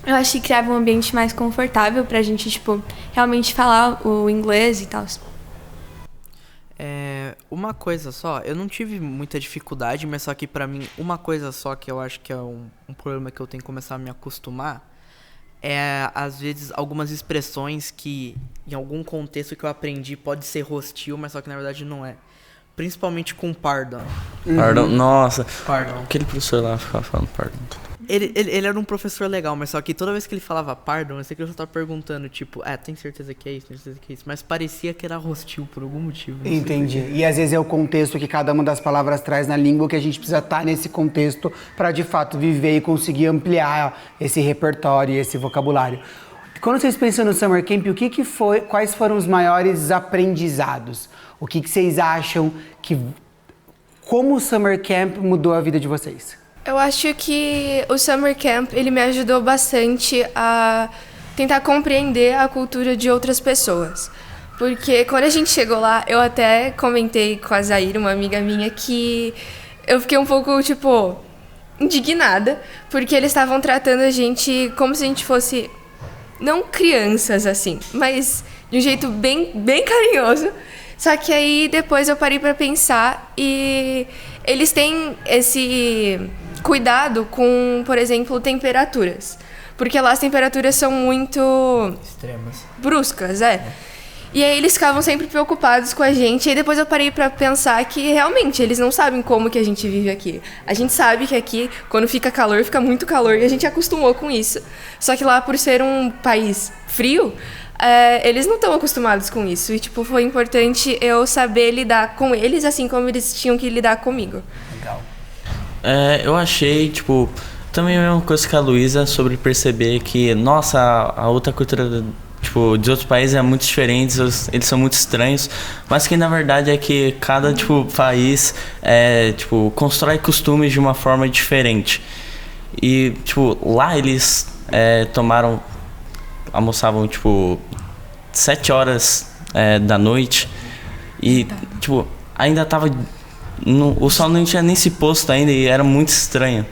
eu acho que criava um ambiente mais confortável pra gente, tipo, realmente falar o inglês e tal. Uma coisa só, eu não tive muita dificuldade, mas só que pra mim, uma coisa só que eu acho que é um problema que eu tenho que começar a me acostumar é, às vezes, algumas expressões que, em algum contexto que eu aprendi, pode ser hostil, mas só que na verdade não é. Principalmente com pardon. Pardon, nossa. Pardon. Aquele professor lá ficava falando pardon. Ele era um professor legal, mas só que toda vez que ele falava pardon, eu sei que eu já tava perguntando, tipo, tem certeza que é isso, tem certeza que é isso. Mas parecia que era hostil por algum motivo. Entendi. E às vezes é o contexto que cada uma das palavras traz na língua que a gente precisa estar nesse contexto para de fato viver e conseguir ampliar esse repertório e esse vocabulário. Quando vocês pensam no Summer Camp, quais foram os maiores aprendizados? O que vocês acham como o Summer Camp mudou a vida de vocês? Eu acho que o Summer Camp, ele me ajudou bastante a tentar compreender a cultura de outras pessoas. Porque quando a gente chegou lá, eu até comentei com a Zaira, uma amiga minha, que eu fiquei um pouco, tipo, indignada, porque eles estavam tratando a gente como se a gente fosse, não crianças, assim, mas de um jeito bem, bem carinhoso. Só que aí depois eu parei pra pensar e eles têm esse cuidado com, por exemplo, temperaturas. Porque lá as temperaturas são muito Extremas. bruscas, E aí eles ficavam sempre preocupados com a gente. E aí depois eu parei pra pensar que realmente eles não sabem como que a gente vive aqui. A gente sabe que aqui, quando fica calor, fica muito calor e a gente acostumou com isso. Só que lá, por ser um país frio, eles não estão acostumados com isso. E, tipo, foi importante eu saber lidar com eles assim como eles tinham que lidar comigo. Legal. Eu achei, tipo, também a mesma coisa que a Luísa sobre perceber que, nossa, a outra cultura, tipo, de outros países é muito diferente, eles são muito estranhos, mas que na verdade é que cada, tipo, país, tipo, constrói costumes de uma forma diferente. E, tipo, lá eles almoçavam, tipo, 7 horas da noite e, tipo, ainda tava... o sol não tinha nem se posto ainda e era muito estranho.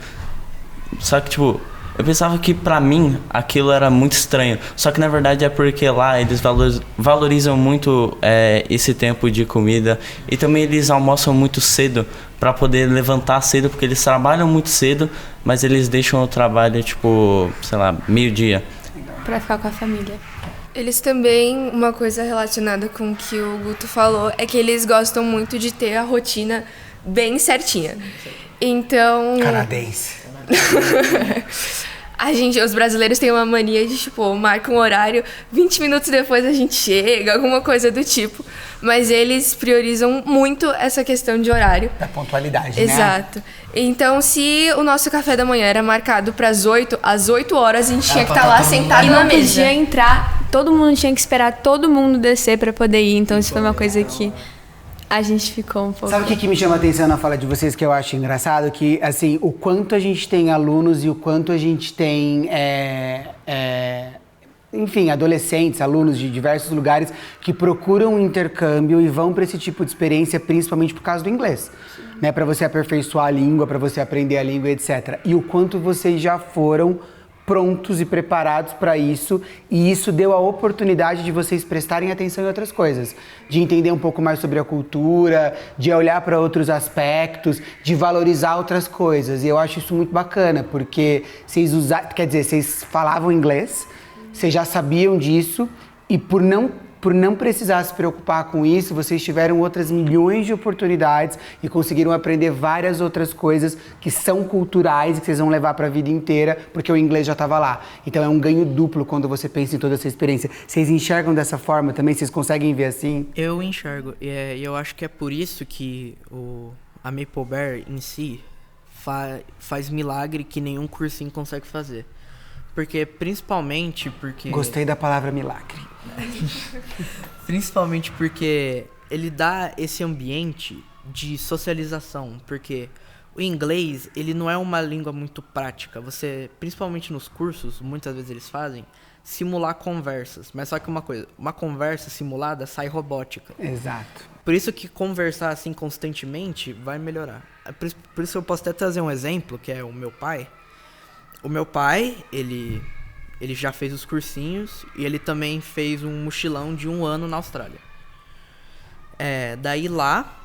Só que, tipo, eu pensava que pra mim aquilo era muito estranho. Só que na verdade é porque lá eles valorizam muito esse tempo de comida. E também eles almoçam muito cedo pra poder levantar cedo, porque eles trabalham muito cedo, mas eles deixam o trabalho, tipo, sei lá, meio-dia. Pra ficar com a família. Eles também, uma coisa relacionada com o que o Guto falou, é que eles gostam muito de ter a rotina bem certinha. Então... Canadense. Os brasileiros têm uma mania de, tipo, marca um horário, 20 minutos depois a gente chega, alguma coisa do tipo. Mas eles priorizam muito essa questão de horário. Da pontualidade, Exato. Então, se o nosso café da manhã era marcado para às 8 horas, a gente tinha que estar lá sentado E na não mesa. podia entrar, todo mundo tinha que esperar todo mundo descer pra poder ir. Então isso foi uma coisa que a gente ficou um pouco... Sabe o que me chama a atenção na fala de vocês que eu acho engraçado? Que, assim, o quanto a gente tem alunos e o quanto a gente tem enfim, adolescentes, alunos de diversos lugares que procuram um intercâmbio e vão para esse tipo de experiência principalmente por causa do inglês, né? Para você aperfeiçoar a língua, para você aprender a língua, etc. E o quanto vocês já foram prontos e preparados para isso, e isso deu a oportunidade de vocês prestarem atenção em outras coisas, de entender um pouco mais sobre a cultura, de olhar para outros aspectos, de valorizar outras coisas. E eu acho isso muito bacana, porque vocês falavam inglês, vocês já sabiam disso, e por não precisar se preocupar com isso, vocês tiveram outras milhões de oportunidades e conseguiram aprender várias outras coisas que são culturais e que vocês vão levar para a vida inteira, porque o inglês já estava lá. Então é um ganho duplo quando você pensa em toda essa experiência. Vocês enxergam dessa forma também? Vocês conseguem ver assim? Eu enxergo, e eu acho que é por isso que a Maple Bear em si faz milagre que nenhum cursinho consegue fazer. Principalmente porque... Gostei da palavra milagre. Principalmente porque ele dá esse ambiente de socialização, porque o inglês, ele não é uma língua muito prática. Você, principalmente nos cursos, muitas vezes eles fazem simular conversas, mas só que uma conversa simulada sai robótica. Exato. Por isso que conversar assim constantemente vai melhorar. Por isso eu posso até trazer um exemplo, que é o meu pai. O meu pai, ele já fez os cursinhos e ele também fez um mochilão de 1 ano na Austrália. Daí lá,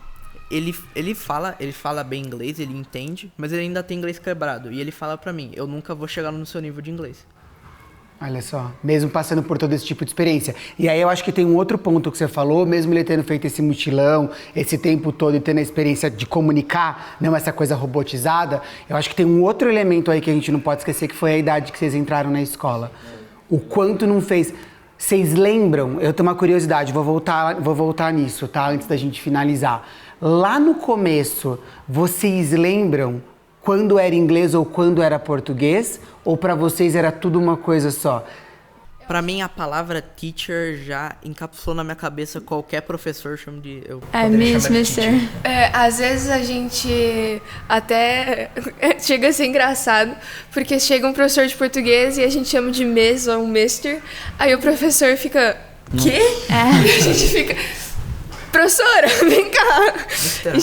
ele fala bem inglês, ele entende, mas ele ainda tem inglês quebrado. E ele fala pra mim, eu nunca vou chegar no seu nível de inglês. Olha só, mesmo passando por todo esse tipo de experiência. E aí eu acho que tem um outro ponto que você falou, mesmo ele tendo feito esse mutilão, esse tempo todo e tendo a experiência de comunicar, não essa coisa robotizada, eu acho que tem um outro elemento aí que a gente não pode esquecer, que foi a idade que vocês entraram na escola. O quanto não fez... Vocês lembram? Eu tenho uma curiosidade, vou voltar nisso, tá? Antes da gente finalizar. Lá no começo, vocês lembram quando era inglês ou quando era português? Ou pra vocês era tudo uma coisa só? Pra mim, a palavra teacher já encapsulou na minha cabeça qualquer professor chama de... Miss, Mister. Às vezes a gente até chega a ser engraçado, porque chega um professor de português e a gente chama de Miss ou Mister, aí o professor fica, quê? E a gente fica, professora, vem cá.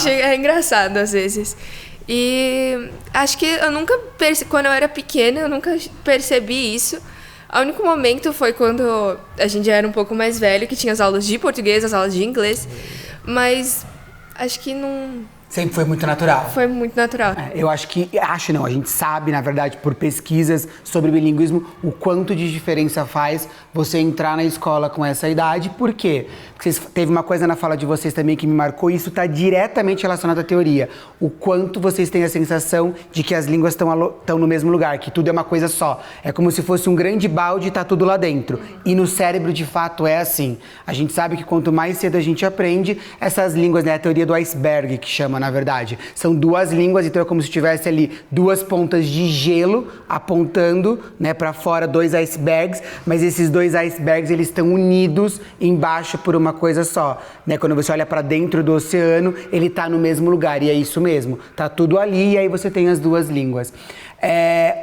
É engraçado às vezes. E acho que eu nunca quando eu era pequena, eu nunca percebi isso. O único momento foi quando a gente já era um pouco mais velho, que tinha as aulas de português, as aulas de inglês. Mas acho que não... Sempre foi muito natural. Foi muito natural. A gente sabe, na verdade, por pesquisas sobre bilinguismo, o quanto de diferença faz você entrar na escola com essa idade. Por quê? Porque teve uma coisa na fala de vocês também que me marcou, e isso está diretamente relacionado à teoria. O quanto vocês têm a sensação de que as línguas estão no mesmo lugar, que tudo é uma coisa só. É como se fosse um grande balde e tá tudo lá dentro. E no cérebro, de fato, é assim. A gente sabe que quanto mais cedo a gente aprende, essas línguas, né, a teoria do iceberg, que chama, na verdade. São 2 línguas, então é como se tivesse ali 2 pontas de gelo apontando, né, para fora, 2 icebergs, mas esses 2 icebergs, eles estão unidos embaixo por uma coisa só, né? Quando você olha para dentro do oceano, ele tá no mesmo lugar, e é isso mesmo. Tá tudo ali, e aí você tem as 2 línguas.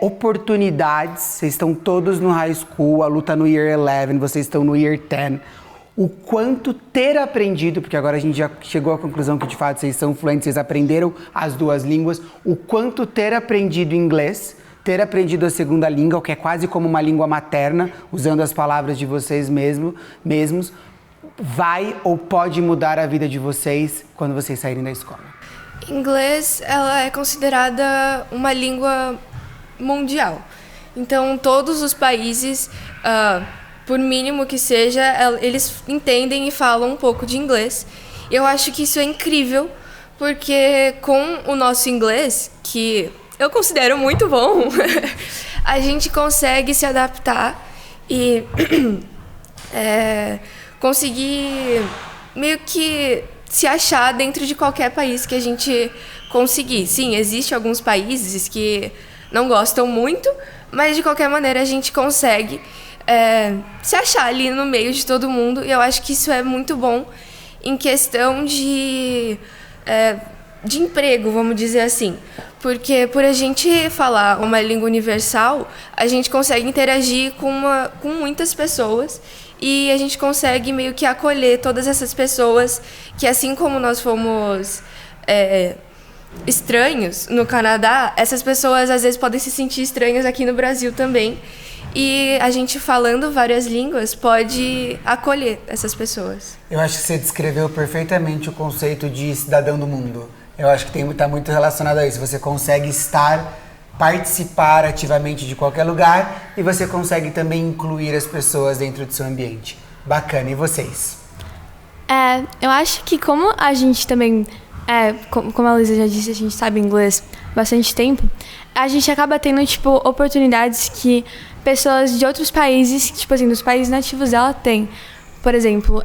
Oportunidades, vocês estão todos no high school, a Lu tá no year 11, vocês estão no year 10. O quanto ter aprendido, porque agora a gente já chegou à conclusão que de fato vocês são fluentes, vocês aprenderam as 2 línguas, o quanto ter aprendido inglês, ter aprendido a segunda língua, que é quase como uma língua materna, usando as palavras de vocês mesmos, vai ou pode mudar a vida de vocês quando vocês saírem da escola? Inglês, ela é considerada uma língua mundial. Então, todos os países... por mínimo que seja, eles entendem e falam um pouco de inglês. Eu acho que isso é incrível, porque com o nosso inglês, que eu considero muito bom, a gente consegue se adaptar e conseguir meio que se achar dentro de qualquer país que a gente conseguir. Sim, existem alguns países que não gostam muito, mas de qualquer maneira a gente consegue se achar ali no meio de todo mundo. E eu acho que isso é muito bom em questão de de emprego, vamos dizer assim. Porque por a gente falar uma língua universal, a gente consegue interagir com muitas pessoas e a gente consegue meio que acolher todas essas pessoas que, assim como nós fomos estranhos no Canadá, essas pessoas às vezes podem se sentir estranhas aqui no Brasil também. E a gente falando várias línguas pode acolher essas pessoas. Eu acho que você descreveu perfeitamente o conceito de cidadão do mundo. Eu acho que está muito relacionado a isso. Você consegue participar ativamente de qualquer lugar e você consegue também incluir as pessoas dentro do seu ambiente. Bacana. E vocês? Eu acho que como a gente também, como a Luísa já disse, a gente sabe inglês há bastante tempo, a gente acaba tendo, tipo, oportunidades que pessoas de outros países, tipo assim, dos países nativos dela têm. Por exemplo,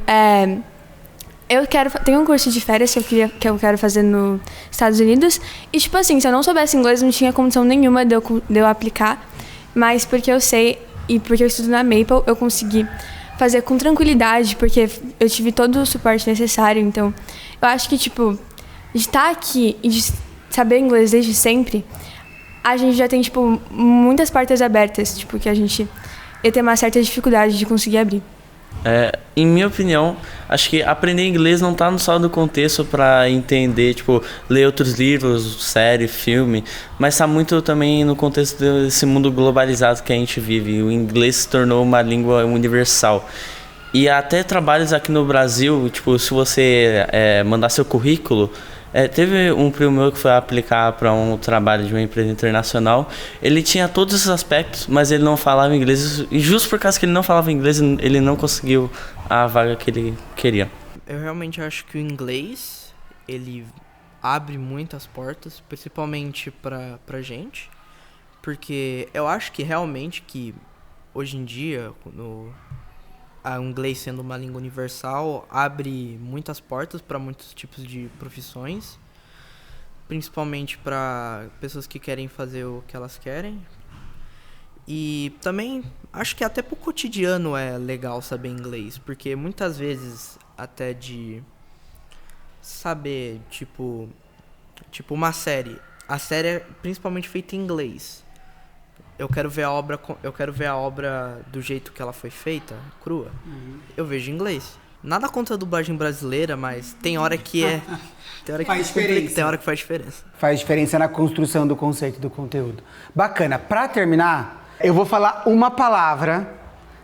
tem um curso de férias que eu quero fazer nos Estados Unidos. E, tipo assim, se eu não soubesse inglês, não tinha condição nenhuma de eu aplicar. Mas porque eu sei e porque eu estudo na Maple, eu consegui fazer com tranquilidade, porque eu tive todo o suporte necessário. Então, eu acho que, tipo, de estar aqui e de saber inglês desde sempre, a gente já tem, tipo, muitas portas abertas, tipo, que a gente ia ter uma certa dificuldade de conseguir abrir. Em minha opinião, acho que aprender inglês não tá só no contexto para entender, tipo, ler outros livros, série, filme, mas tá muito também no contexto desse mundo globalizado que a gente vive. O inglês se tornou uma língua universal. E até trabalhos aqui no Brasil, tipo, se você mandar seu currículo, teve um primo meu que foi aplicar para um trabalho de uma empresa internacional. Ele tinha todos esses aspectos, mas ele não falava inglês. E justo por causa que ele não falava inglês, ele não conseguiu a vaga que ele queria. Eu realmente acho que o inglês, ele abre muitas portas, principalmente pra gente. Porque eu acho que realmente que hoje em dia, o inglês sendo uma língua universal, abre muitas portas para muitos tipos de profissões, principalmente para pessoas que querem fazer o que elas querem. E também acho que até pro cotidiano é legal saber inglês, porque muitas vezes até de saber, tipo uma série. A série é principalmente feita em inglês. Eu quero ver a obra do jeito que ela foi feita, crua. Eu vejo em inglês. Nada contra a dublagem brasileira, mas tem hora que faz diferença. Tem hora que faz diferença. Faz diferença na construção do conceito do conteúdo. Bacana. Pra terminar, eu vou falar uma palavra.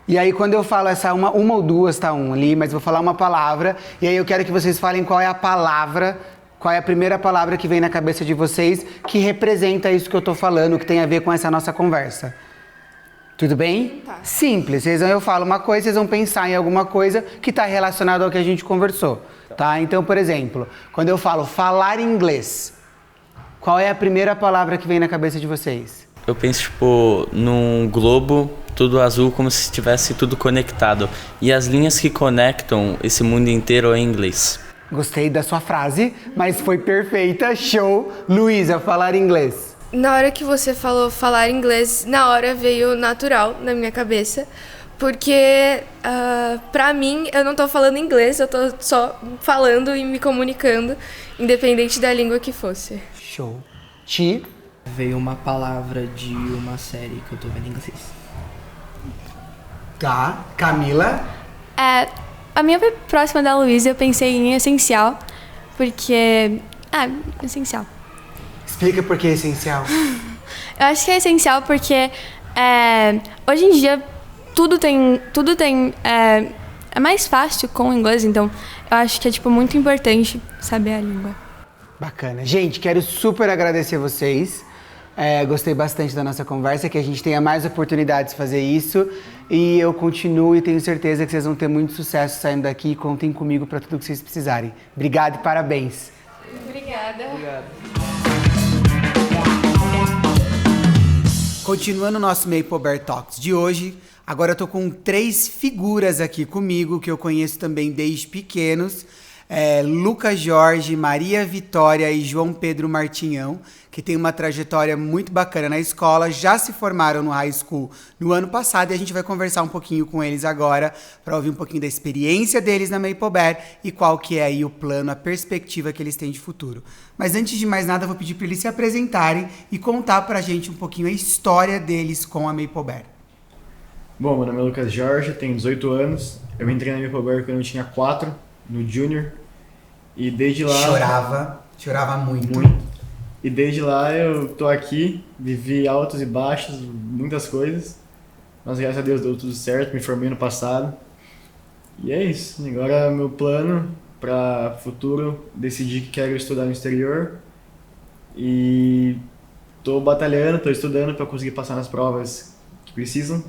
E aí quando eu falo essa uma ou duas, tá ali, mas vou falar uma palavra. E aí eu quero que vocês falem qual é a palavra. Qual é a primeira palavra que vem na cabeça de vocês que representa isso que eu tô falando, que tem a ver com essa nossa conversa? Tudo bem? Tá. Simples. Eu falo uma coisa, vocês vão pensar em alguma coisa que está relacionada ao que a gente conversou. Tá? Então, por exemplo, quando eu falo falar inglês, qual é a primeira palavra que vem na cabeça de vocês? Eu penso, tipo, num globo tudo azul, como se estivesse tudo conectado. E as linhas que conectam esse mundo inteiro é em inglês. Gostei da sua frase, mas foi perfeita. Show. Luísa, falar inglês. Na hora que você falou falar inglês, na hora veio natural na minha cabeça. Porque, pra mim, eu não tô falando inglês, eu tô só falando e me comunicando, independente da língua que fosse. Show. Ti? Veio uma palavra de uma série que eu tô vendo em inglês. Tá. Camila? A minha próxima da Luísa, eu pensei em essencial, porque... essencial. Explica por que é essencial. Eu acho que é essencial porque hoje em dia tudo tem é mais fácil com o inglês, então eu acho que é tipo muito importante saber a língua. Bacana. Gente, quero super agradecer vocês. Gostei bastante da nossa conversa, que a gente tenha mais oportunidades de fazer isso. E eu continuo e tenho certeza que vocês vão ter muito sucesso saindo daqui. Contem comigo para tudo que vocês precisarem. Obrigado e parabéns. Obrigada. Obrigado. Continuando o nosso Maple Bear Talks de hoje, agora eu tô com 3 figuras aqui comigo, que eu conheço também desde pequenos. Lucas Jorge, Maria Vitória e João Pedro Martinhão, que tem uma trajetória muito bacana na escola, já se formaram no high school no ano passado e a gente vai conversar um pouquinho com eles agora para ouvir um pouquinho da experiência deles na Maple Bear e qual que é aí o plano, a perspectiva que eles têm de futuro. Mas antes de mais nada, eu vou pedir para eles se apresentarem e contar pra gente um pouquinho a história deles com a Maple Bear. Bom, meu nome é Lucas Jorge, tenho 18 anos, eu entrei na Maple Bear quando eu tinha 4, no Junior, e desde lá... Chorava muito. Muito. E desde lá eu tô aqui, vivi altos e baixos, muitas coisas. Mas graças a Deus deu tudo certo, me formei no passado. E é isso. Agora meu plano para futuro, decidi que quero estudar no exterior. E tô batalhando, tô estudando para conseguir passar nas provas que precisam.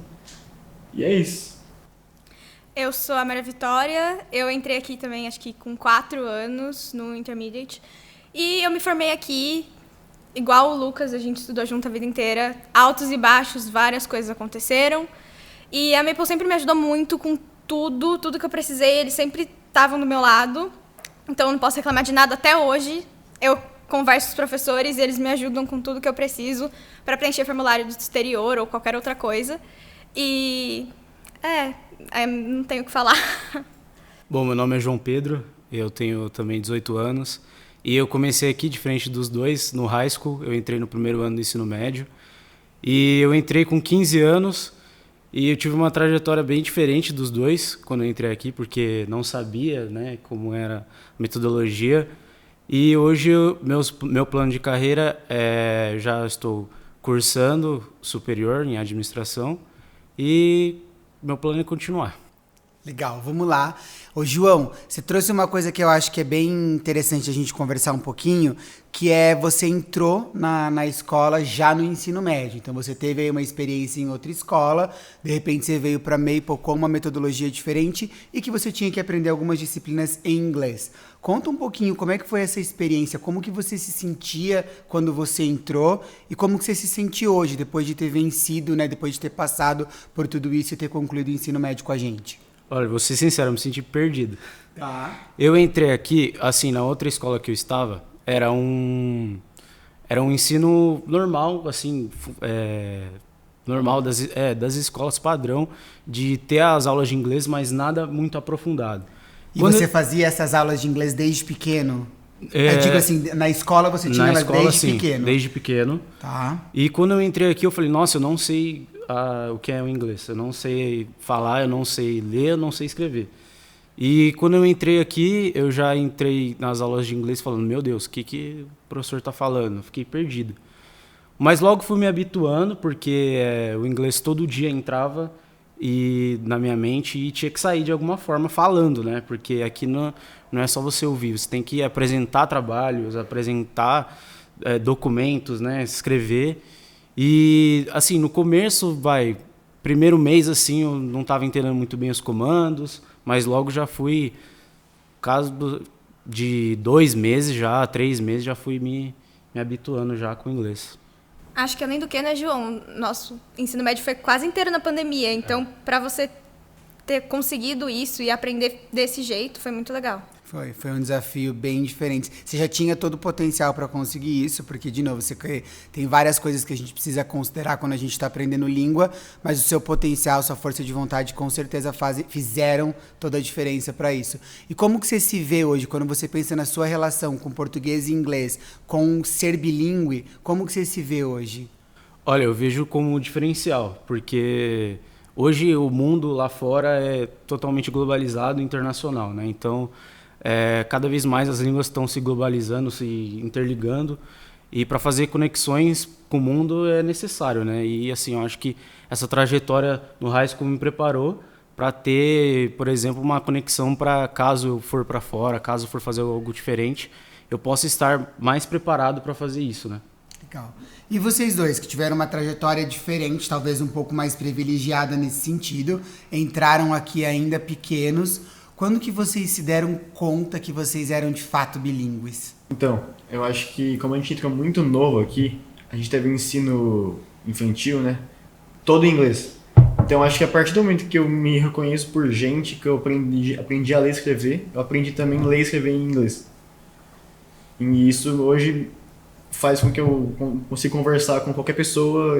E é isso. Eu sou a Maria Vitória, eu entrei aqui também acho que com 4 anos no Intermediate. E eu me formei aqui, igual o Lucas, a gente estudou junto a vida inteira, altos e baixos, várias coisas aconteceram. E a Maple sempre me ajudou muito com tudo que eu precisei, eles sempre estavam do meu lado. Então eu não posso reclamar de nada até hoje. Eu converso com os professores e eles me ajudam com tudo que eu preciso para preencher formulário do exterior ou qualquer outra coisa. E não tenho o que falar. Bom, meu nome é João Pedro, eu tenho também 18 anos. E eu comecei aqui, diferente dos dois, no high school. Eu entrei no primeiro ano do ensino médio. E eu entrei com 15 anos e eu tive uma trajetória bem diferente dos dois quando eu entrei aqui, porque não sabia, né, como era a metodologia. E hoje meu plano de carreira já estou cursando superior em administração e meu plano é continuar. Legal, vamos lá. Ô, João, você trouxe uma coisa que eu acho que é bem interessante a gente conversar um pouquinho, que é você entrou na escola já no ensino médio. Então, você teve aí uma experiência em outra escola, de repente você veio para Maple com uma metodologia diferente e que você tinha que aprender algumas disciplinas em inglês. Conta um pouquinho como é que foi essa experiência, como que você se sentia quando você entrou e como que você se sente hoje, depois de ter vencido, né, depois de ter passado por tudo isso e ter concluído o ensino médio com a gente. Olha, vou ser sincero, eu me senti perdido. Tá. Eu entrei aqui, assim, na outra escola que eu estava, era um ensino normal, assim, normal das escolas padrão, de ter as aulas de inglês, mas nada muito aprofundado. E você fazia essas aulas de inglês desde pequeno? Eu digo assim, na escola você tinha elas desde pequeno? Desde pequeno. Tá. E quando eu entrei aqui, eu falei, nossa, eu não sei o que é o inglês. Eu não sei falar, eu não sei ler, eu não sei escrever. E quando eu entrei aqui, eu já entrei nas aulas de inglês falando, meu Deus, o que o professor está falando? Eu fiquei perdido. Mas logo fui me habituando, porque o inglês todo dia entrava na minha mente e tinha que sair de alguma forma falando, né? Porque aqui não é só você ouvir, você tem que apresentar trabalhos, apresentar documentos, né? Escrever. E, assim, no começo, primeiro mês, assim, eu não estava entendendo muito bem os comandos, mas logo já fui, caso de 2 meses já, 3 meses, já fui me habituando já com o inglês. Acho que além do que, né, João? Nosso ensino médio foi quase inteiro na pandemia, então para você ter conseguido isso e aprender desse jeito foi muito legal. Foi um desafio bem diferente. Você já tinha todo o potencial para conseguir isso, porque, de novo, tem várias coisas que a gente precisa considerar quando a gente está aprendendo língua, mas o seu potencial, sua força de vontade, com certeza fizeram toda a diferença para isso. E como que você se vê hoje, quando você pensa na sua relação com português e inglês, com ser bilíngue, como que você se vê hoje? Olha, eu vejo como diferencial, porque hoje o mundo lá fora é totalmente globalizado, internacional, né? Então, cada vez mais as línguas estão se globalizando, se interligando, e para fazer conexões com o mundo é necessário, né? E assim, eu acho que essa trajetória no high school me preparou para ter, por exemplo, uma conexão para caso eu for para fora, caso eu for fazer algo diferente, eu possa estar mais preparado para fazer isso, né? Legal. E vocês dois, que tiveram uma trajetória diferente, talvez um pouco mais privilegiada nesse sentido, entraram aqui ainda pequenos. Quando que vocês se deram conta que vocês eram de fato bilíngues? Então, eu acho que como a gente entrou muito novo aqui, a gente teve um ensino infantil, né? Todo em inglês. Então acho que a partir do momento que eu me reconheço por gente, que eu aprendi a ler e escrever, eu aprendi também a ler e escrever em inglês. E isso hoje faz com que eu consiga conversar com qualquer pessoa,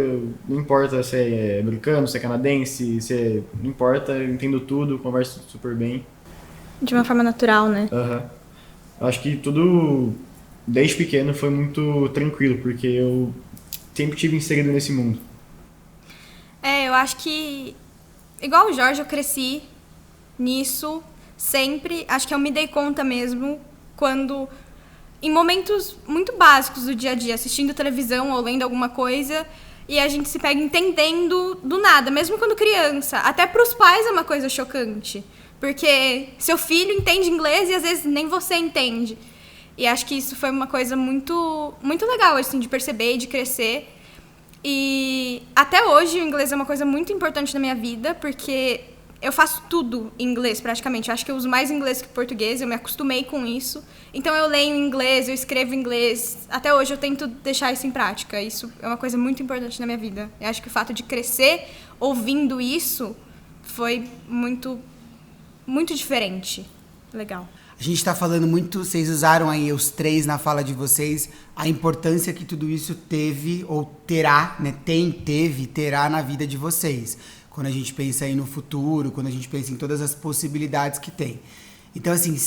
não importa se é americano, se é canadense, não importa, eu entendo tudo, converso super bem. De uma forma natural, né? Eu acho que tudo, desde pequeno, foi muito tranquilo, porque eu sempre tive inserido nesse mundo. Eu acho que, igual o Jorge, eu cresci nisso sempre. Acho que eu me dei conta mesmo quando, em momentos muito básicos do dia a dia, assistindo televisão ou lendo alguma coisa, e a gente se pega entendendo do nada, mesmo quando criança. Até para os pais é uma coisa chocante, porque seu filho entende inglês e às vezes nem você entende. E acho que isso foi uma coisa muito, muito legal, assim, de perceber e de crescer. E até hoje o inglês é uma coisa muito importante na minha vida, porque eu faço tudo em inglês praticamente. Eu acho que eu uso mais inglês que português, eu me acostumei com isso. Então eu leio em inglês, eu escrevo em inglês. Até hoje eu tento deixar isso em prática. Isso é uma coisa muito importante na minha vida. Eu acho que o fato de crescer ouvindo isso foi muito, muito diferente. Legal. A gente está falando muito, vocês usaram aí os três na fala de vocês, a importância que tudo isso teve, ou terá, né? Terá na vida de vocês. Quando a gente pensa aí no futuro, quando a gente pensa em todas as possibilidades que tem. Então, assim,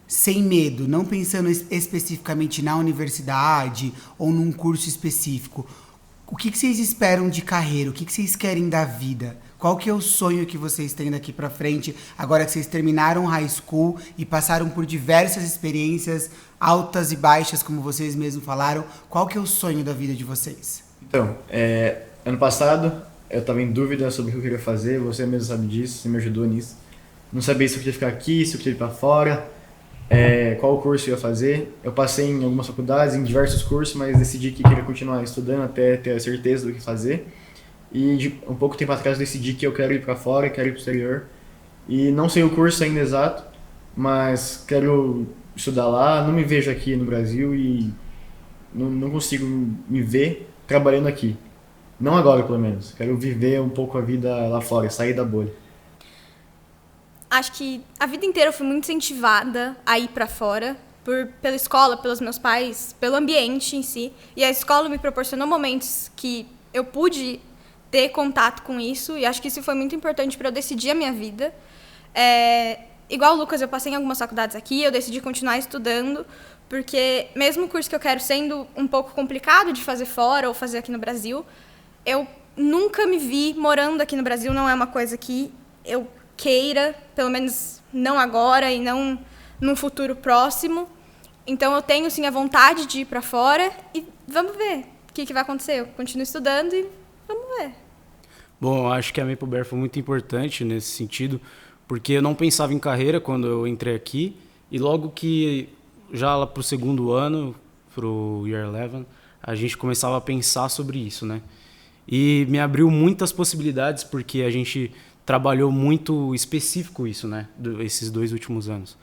sem medo, não pensando especificamente na universidade ou num curso específico, o que vocês esperam de carreira? O que vocês querem da vida? Qual que é o sonho que vocês têm daqui pra frente, agora que vocês terminaram high school e passaram por diversas experiências altas e baixas, como vocês mesmos falaram? Qual que é o sonho da vida de vocês? Então, ano passado eu estava em dúvida sobre o que eu queria fazer, você mesmo sabe disso, você me ajudou nisso. Não sabia se eu queria ficar aqui, se eu queria ir pra fora, qual curso eu ia fazer. Eu passei em algumas faculdades, em diversos cursos, mas decidi que queria continuar estudando até ter a certeza do que fazer. E de um pouco tempo atrás eu decidi que eu quero ir para fora, quero ir para o exterior. E não sei o curso ainda exato, mas quero estudar lá. Não me vejo aqui no Brasil e não consigo me ver trabalhando aqui. Não agora, pelo menos. Quero viver um pouco a vida lá fora, sair da bolha. Acho que a vida inteira eu fui muito incentivada a ir para fora, pela escola, pelos meus pais, pelo ambiente em si. E a escola me proporcionou momentos que eu pude ter contato com isso, e acho que isso foi muito importante para eu decidir a minha vida. Igual o Lucas, eu passei em algumas faculdades aqui, eu decidi continuar estudando, porque mesmo o curso que eu quero sendo um pouco complicado de fazer fora ou fazer aqui no Brasil, eu nunca me vi morando aqui no Brasil, não é uma coisa que eu queira, pelo menos não agora e não num futuro próximo. Então eu tenho sim a vontade de ir para fora e vamos ver o que vai acontecer. Eu continuo estudando e vamos ver. Bom, eu acho que a Maple Bear foi muito importante nesse sentido, porque eu não pensava em carreira quando eu entrei aqui, e logo que já lá pro segundo ano, pro Year 11, a gente começava a pensar sobre isso, né? E me abriu muitas possibilidades, porque a gente trabalhou muito específico isso, né? Esses 2 últimos anos.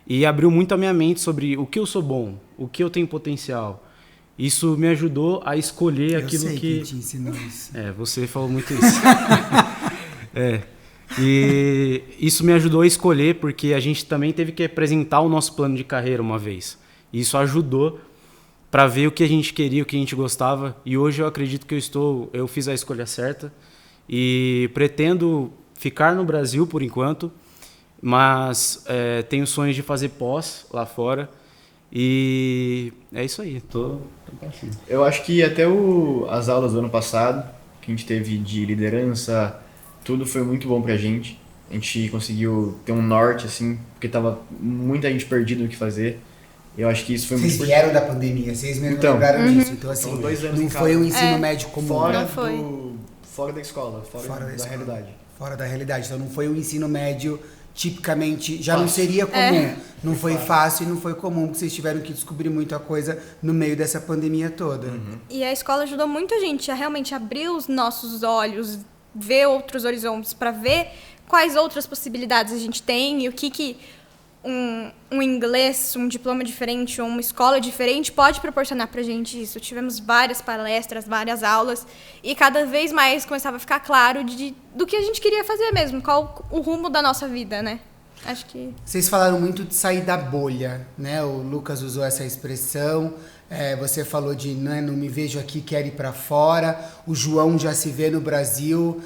E abriu muito a minha mente sobre o que eu sou bom, o que eu tenho potencial. Isso me ajudou a escolher aquilo que... Eu sei que te ensinou isso. Você falou muito isso. E isso me ajudou a escolher, porque a gente também teve que apresentar o nosso plano de carreira uma vez. E isso ajudou para ver o que a gente queria, o que a gente gostava. E hoje eu acredito que eu fiz a escolha certa. E pretendo ficar no Brasil por enquanto, mas tenho sonhos de fazer pós lá fora. E é isso aí, tô passando. Eu acho que até as aulas do ano passado, que a gente teve de liderança, tudo foi muito bom pra gente. A gente conseguiu ter um norte, assim, porque tava muita gente perdida no que fazer. Eu acho que isso foi muito importante. Vocês vieram da pandemia, vocês mesmo lembraram disso. Então, assim, 2 anos não foi um ensino médio comum. Fora da escola, fora da realidade. Fora da realidade. Então, não foi um ensino médio tipicamente, já não seria comum. Não foi fácil e não foi comum, porque vocês tiveram que descobrir muita coisa no meio dessa pandemia toda. E a escola ajudou muito a gente a realmente abrir os nossos olhos, ver outros horizontes, para ver quais outras possibilidades a gente tem e o que um inglês, um diploma diferente ou uma escola diferente pode proporcionar pra gente isso. Tivemos várias palestras, várias aulas e cada vez mais começava a ficar claro do que a gente queria fazer mesmo, qual o rumo da nossa vida, né? Acho que... Vocês falaram muito de sair da bolha, né? O Lucas usou essa expressão. Você falou de não me vejo aqui, quero ir para fora. O João já se vê no Brasil.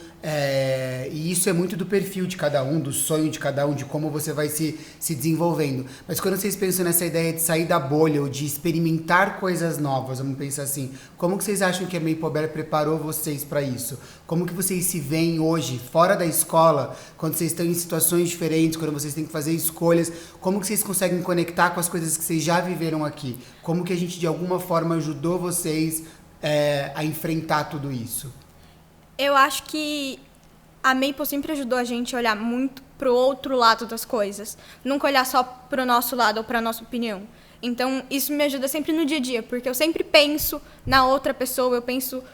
E isso é muito do perfil de cada um, do sonho de cada um, de como você vai se desenvolvendo. Mas quando vocês pensam nessa ideia de sair da bolha ou de experimentar coisas novas, vamos pensar assim, como que vocês acham que a Maple preparou vocês para isso? Como que vocês se veem hoje, fora da escola, quando vocês estão em situações diferentes, quando vocês têm que fazer escolhas, como que vocês conseguem conectar com as coisas que vocês já viveram aqui? Como que a gente, de alguma forma, ajudou vocês a enfrentar tudo isso? Eu acho que a Maple sempre ajudou a gente a olhar muito pro outro lado das coisas. Nunca olhar só pro nosso lado ou pra nossa opinião. Então, isso me ajuda sempre no dia a dia, porque eu sempre penso na outra pessoa, eu penso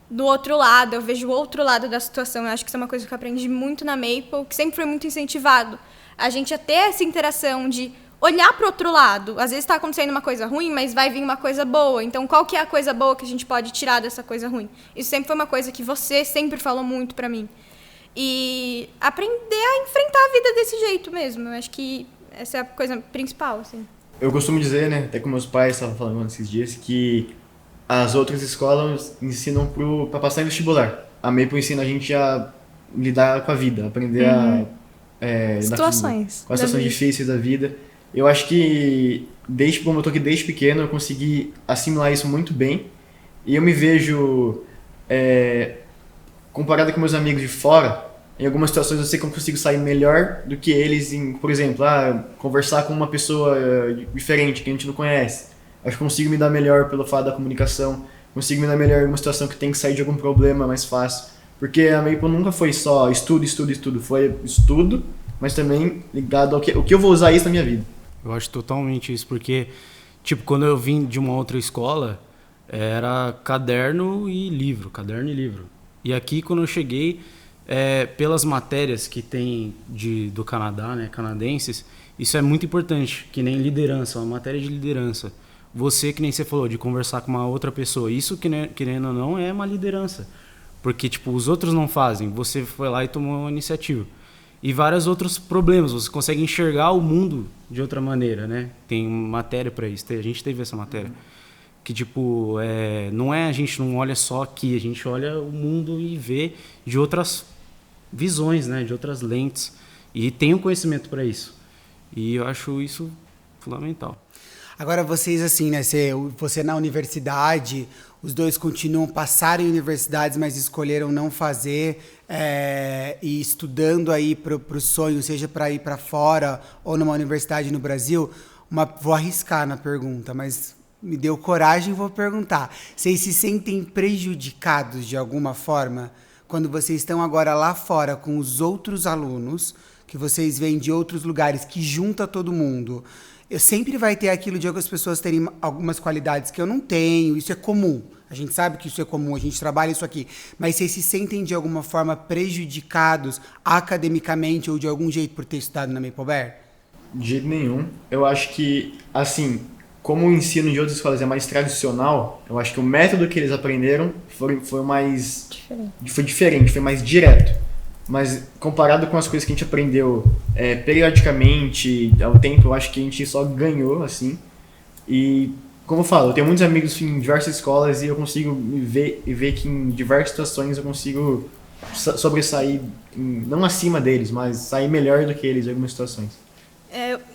do outro lado, eu vejo o outro lado da situação. Eu acho que isso é uma coisa que eu aprendi muito na Maple, que sempre foi muito incentivado. A gente a ter essa interação de olhar para o outro lado. Às vezes está acontecendo uma coisa ruim, mas vai vir uma coisa boa. Então, qual que é a coisa boa que a gente pode tirar dessa coisa ruim? Isso sempre foi uma coisa que você sempre falou muito para mim. E aprender a enfrentar a vida desse jeito mesmo. Eu acho que essa é a coisa principal, assim. Eu costumo dizer, né, até com meus pais estavam falando esses dias, que as outras escolas ensinam para passar em vestibular. A Maple ensina a gente a lidar com a vida, aprender a... situações. Com as situações difíceis da vida. Eu acho que, como eu tô aqui desde pequeno, eu consegui assimilar isso muito bem. E eu me vejo, comparado com meus amigos de fora, em algumas situações eu sei que eu consigo sair melhor do que eles em, por exemplo, conversar com uma pessoa diferente, que a gente não conhece. Acho que consigo me dar melhor pelo fato da comunicação, consigo me dar melhor em uma situação que tem que sair de algum problema mais fácil. Porque a Maple nunca foi só estudo, foi estudo, mas também ligado ao que eu vou usar isso na minha vida. Eu acho totalmente isso, porque, tipo, quando eu vim de uma outra escola, era caderno e livro. E aqui, quando eu cheguei, pelas matérias que tem do Canadá, né, canadenses, isso é muito importante, que nem liderança, uma matéria de liderança. Você, que nem você falou, de conversar com uma outra pessoa, isso, querendo ou não, é uma liderança. Porque, tipo, os outros não fazem, você foi lá e tomou uma iniciativa. E vários outros problemas, você consegue enxergar o mundo de outra maneira, né? Tem matéria para isso, a gente teve essa matéria. Que, tipo, a gente não olha só aqui, a gente olha o mundo e vê de outras visões, né? De outras lentes. E tem um conhecimento para isso. E eu acho isso fundamental. Agora, vocês, assim, né? Você na universidade, os dois continuam passarem em universidades, mas escolheram não fazer, e estudando aí pro sonho, seja para ir para fora ou numa universidade no Brasil. Vou arriscar na pergunta, mas me deu coragem e vou perguntar. Vocês se sentem prejudicados de alguma forma quando vocês estão agora lá fora com os outros alunos, que vocês vêm de outros lugares, que junta todo mundo? Sempre vai ter aquilo de algumas pessoas terem algumas qualidades que eu não tenho, isso é comum. A gente sabe que isso é comum, a gente trabalha isso aqui. Mas vocês se sentem, de alguma forma, prejudicados academicamente ou de algum jeito por ter estudado na Maple Bear? De jeito nenhum. Eu acho que, assim, como o ensino de outras escolas é mais tradicional, eu acho que o método que eles aprenderam foi mais... diferente, foi mais direto. Mas comparado com as coisas que a gente aprendeu periodicamente, ao tempo, eu acho que a gente só ganhou, assim. E, como eu falo, eu tenho muitos amigos em diversas escolas e eu consigo ver que em diversas situações eu consigo sobressair, não acima deles, mas sair melhor do que eles em algumas situações.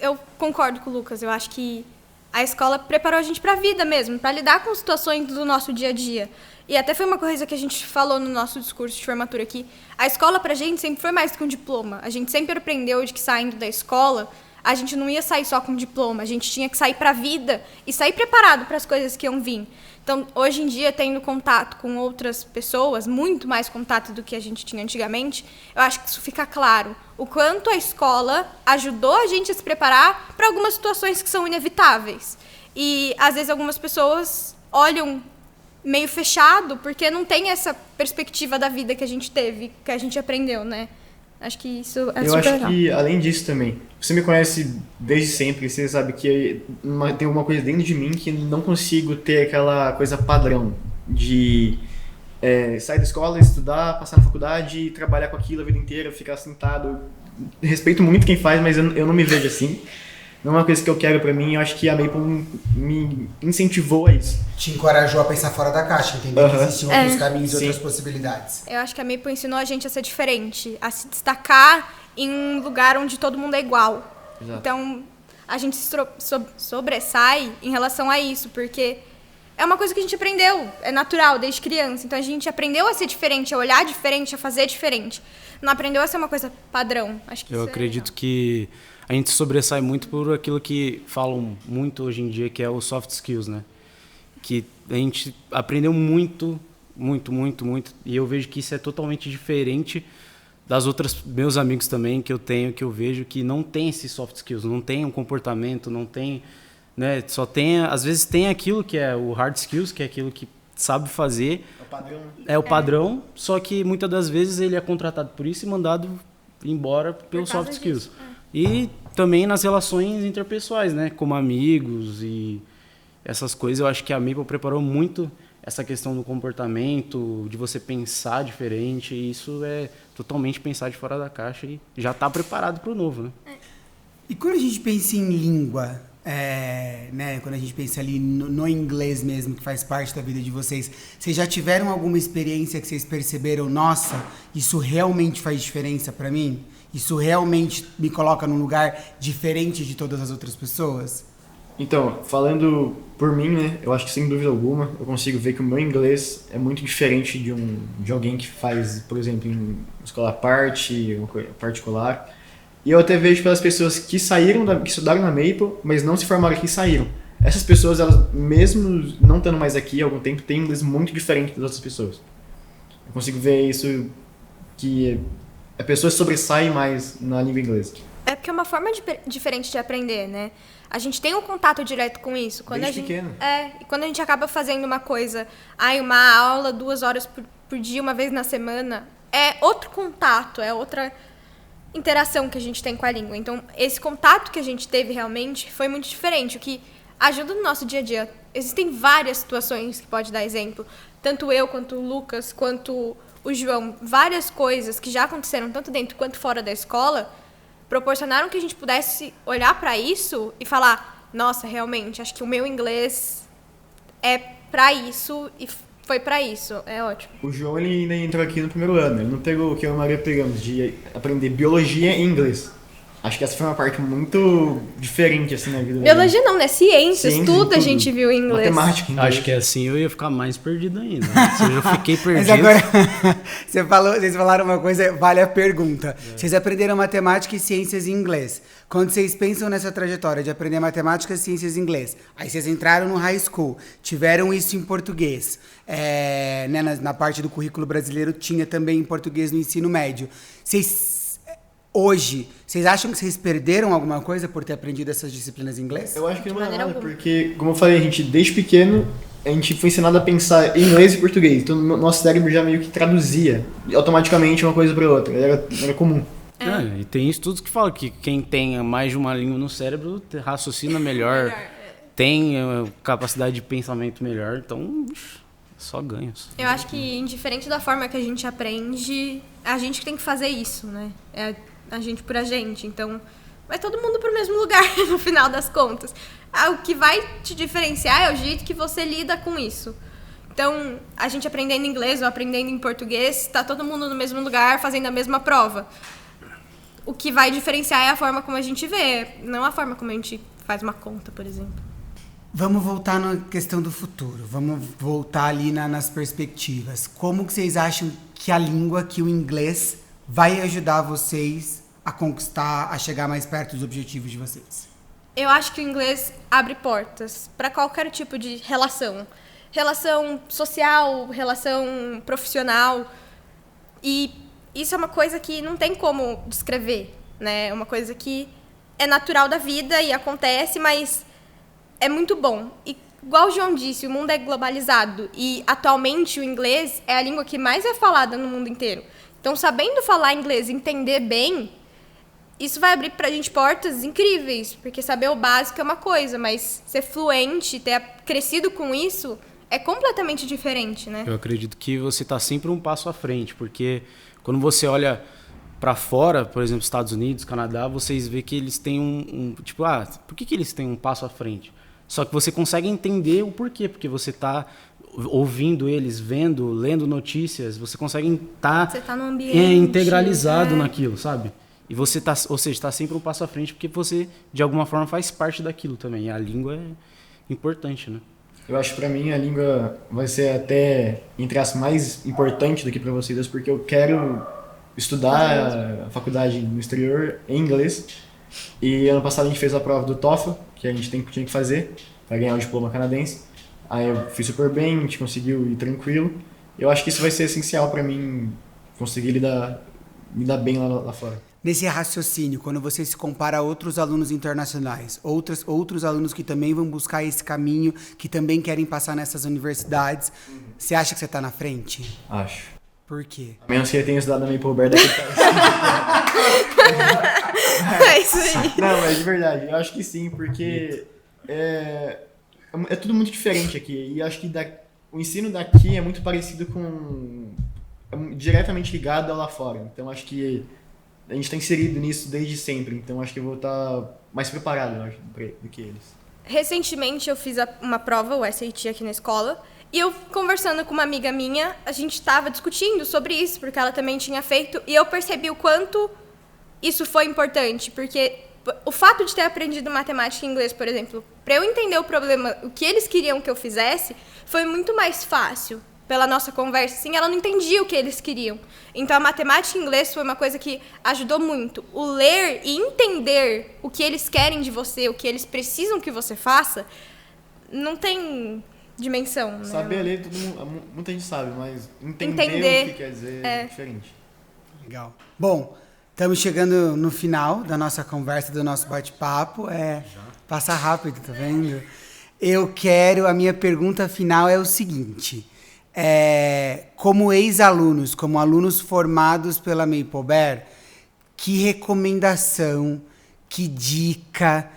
Eu concordo com o Lucas. Eu acho que a escola preparou a gente para a vida mesmo, para lidar com situações do nosso dia a dia. E até foi uma coisa que a gente falou no nosso discurso de formatura aqui. A escola pra gente sempre foi mais do que um diploma. A gente sempre aprendeu de que saindo da escola, a gente não ia sair só com um diploma. A gente tinha que sair pra vida e sair preparado para as coisas que iam vir. Então, hoje em dia, tendo contato com outras pessoas, muito mais contato do que a gente tinha antigamente, eu acho que isso fica claro. O quanto a escola ajudou a gente a se preparar para algumas situações que são inevitáveis. E, às vezes, algumas pessoas olham meio fechado, porque não tem essa perspectiva da vida que a gente teve, que a gente aprendeu, né? Acho que isso é Eu super acho legal. que, além disso também, você me conhece desde sempre, você sabe que tem alguma coisa dentro de mim que não consigo ter aquela coisa padrão de sair da escola, estudar, passar na faculdade, trabalhar com aquilo a vida inteira, ficar sentado. Respeito muito quem faz, mas eu não me vejo assim. Não é uma coisa que eu quero pra mim, eu acho que a Maple me incentivou a isso. Te encorajou a pensar fora da caixa, entender que existiam outros caminhos e outras possibilidades. Eu acho que a Maple ensinou a gente a ser diferente, a se destacar em um lugar onde todo mundo é igual. Exato. Então, a gente se sobressai em relação a isso, porque é uma coisa que a gente aprendeu, é natural, desde criança. Então, a gente aprendeu a ser diferente, a olhar diferente, a fazer diferente. Não aprendeu a ser uma coisa padrão. Acho que Eu isso acredito que a gente sobressai muito por aquilo que falam muito hoje em dia, que é o soft skills, né? Que a gente aprendeu muito, e eu vejo que isso é totalmente diferente das outras meus amigos também que eu tenho, que eu vejo que não tem esses soft skills, não tem um comportamento, não tem, né? Só tem, às vezes tem aquilo que é o hard skills, que é aquilo que sabe fazer. É o padrão. É o padrão, só que muitas das vezes ele é contratado por isso e mandado embora pelos soft skills. E também nas relações interpessoais, né? Como amigos e essas coisas. Eu acho que a Maple preparou muito essa questão do comportamento, de você pensar diferente. E isso é totalmente pensar de fora da caixa e já está preparado para o novo, né? E quando a gente pensa em língua, né, quando a gente pensa ali no inglês mesmo, que faz parte da vida de vocês já tiveram alguma experiência que vocês perceberam, nossa, isso realmente faz diferença para mim? Isso realmente me coloca num lugar diferente de todas as outras pessoas? Então, falando por mim, né, eu acho que sem dúvida alguma, eu consigo ver que o meu inglês é muito diferente de alguém que faz, por exemplo, em escola à parte, uma coisa particular. E eu até vejo pelas pessoas que saíram, que estudaram na Maple, mas não se formaram aqui e saíram. Essas pessoas, elas, mesmo não estando mais aqui há algum tempo, têm um inglês muito diferente das outras pessoas. Eu consigo ver isso, que a pessoa sobressai mais na língua inglesa. É porque é uma forma diferente de aprender, né? A gente tem um contato direto com isso. Quando Desde a gente, pequeno. e quando a gente acaba fazendo uma coisa, uma aula 2 horas por dia, uma vez na semana, é outro contato, é outra interação que a gente tem com a língua. Então, esse contato que a gente teve realmente foi muito diferente, o que ajuda no nosso dia a dia. Existem várias situações que pode dar exemplo. Tanto eu, quanto o Lucas, quanto o João, várias coisas que já aconteceram tanto dentro quanto fora da escola, proporcionaram que a gente pudesse olhar para isso e falar, nossa, realmente, acho que o meu inglês é para isso e foi para isso. É ótimo. O João, ele ainda entrou aqui no primeiro ano, ele não pegou o que eu e a Maria pegamos, de aprender biologia em inglês. Acho que essa foi uma parte muito diferente, assim, na vida dele. Biologia não, né? Ciências, tudo a gente viu em inglês. Matemática em inglês. Acho que assim eu ia ficar mais perdido ainda. Se eu já fiquei perdido. Mas agora, vocês falaram uma coisa, vale a pergunta. Vocês aprenderam matemática e ciências em inglês. Quando vocês pensam nessa trajetória de aprender matemática e ciências em inglês, aí vocês entraram no high school, tiveram isso em português, né, na parte do currículo brasileiro tinha também em português no ensino médio. Hoje, vocês acham que vocês perderam alguma coisa por ter aprendido essas disciplinas em inglês? Eu acho que não é nada, porque, como eu falei, a gente, desde pequeno, a gente foi ensinado a pensar em inglês e português. Então, nosso cérebro já meio que traduzia automaticamente uma coisa para outra. Era comum. E tem estudos que falam que quem tem mais de uma língua no cérebro raciocina melhor, tem capacidade de pensamento melhor, então só ganhos. Eu acho que, indiferente da forma que a gente aprende, a gente que tem que fazer isso, né? É a gente por a gente. Então, vai todo mundo pro mesmo lugar, no final das contas. O que vai te diferenciar é o jeito que você lida com isso. Então, a gente aprendendo inglês ou aprendendo em português, tá todo mundo no mesmo lugar, fazendo a mesma prova. O que vai diferenciar é a forma como a gente vê, não a forma como a gente faz uma conta, por exemplo. Vamos voltar na questão do futuro. Vamos voltar ali nas perspectivas. Como que vocês acham que a língua, que o inglês, vai ajudar vocês a conquistar, a chegar mais perto dos objetivos de vocês? Eu acho que o inglês abre portas para qualquer tipo de relação. Relação social, relação profissional. E isso é uma coisa que não tem como descrever, né? É uma coisa que é natural da vida e acontece, mas é muito bom. E, igual o João disse, o mundo é globalizado e atualmente o inglês é a língua que mais é falada no mundo inteiro. Então, sabendo falar inglês e entender bem, isso vai abrir pra gente portas incríveis, porque saber o básico é uma coisa, mas ser fluente, ter crescido com isso, é completamente diferente, né? Eu acredito que você está sempre um passo à frente, porque quando você olha para fora, por exemplo, Estados Unidos, Canadá, vocês vê que eles têm tipo, por que eles têm um passo à frente? Só que você consegue entender o porquê, porque você está ouvindo eles, vendo, lendo notícias, você consegue estar Você tá no ambiente, integralizado naquilo, sabe? E você está, ou seja, está sempre um passo à frente, porque você, de alguma forma, faz parte daquilo também. E a língua é importante, né? Eu acho que pra mim a língua vai ser até, entre as mais importante do que pra vocês, porque eu quero estudar a faculdade no exterior em inglês. E ano passado a gente fez a prova do TOEFL, que a gente tinha que fazer para ganhar o diploma canadense. Aí eu fiz super bem, a gente conseguiu ir tranquilo. Eu acho que isso vai ser essencial pra mim conseguir me dar bem lá fora. Nesse raciocínio, quando você se compara a outros alunos internacionais, outros alunos que também vão buscar esse caminho, que também querem passar nessas universidades, você acha que você está na frente? Acho. Por quê? A menos que ele tenha estudado na Maple Bear daqui É isso aí. Não, mas de verdade, eu acho que sim, porque é tudo muito diferente aqui. E acho que o ensino daqui é muito parecido diretamente ligado ao lá fora. Então acho que a gente está inserido nisso desde sempre. Então acho que eu vou estar mais preparado, eu acho, do que eles. Recentemente eu fiz uma prova, o SAT, aqui na escola. E eu, conversando com uma amiga minha, a gente estava discutindo sobre isso, porque ela também tinha feito. E eu percebi o quanto isso foi importante. Porque o fato de ter aprendido matemática e inglês, por exemplo, para eu entender o problema, o que eles queriam que eu fizesse, foi muito mais fácil. Pela nossa conversa, assim, ela não entendia o que eles queriam. Então, a matemática e inglês foi uma coisa que ajudou muito. O ler e entender o que eles querem de você, o que eles precisam que você faça, não tem dimensão, né? Saber ler, muita gente sabe, mas entender o que quer dizer é diferente. Legal. Bom, estamos chegando no final da nossa conversa, do nosso bate-papo. Passa rápido, tá vendo? A minha pergunta final é o seguinte... como ex-alunos, como alunos formados pela Maple Bear, que recomendação, que dica,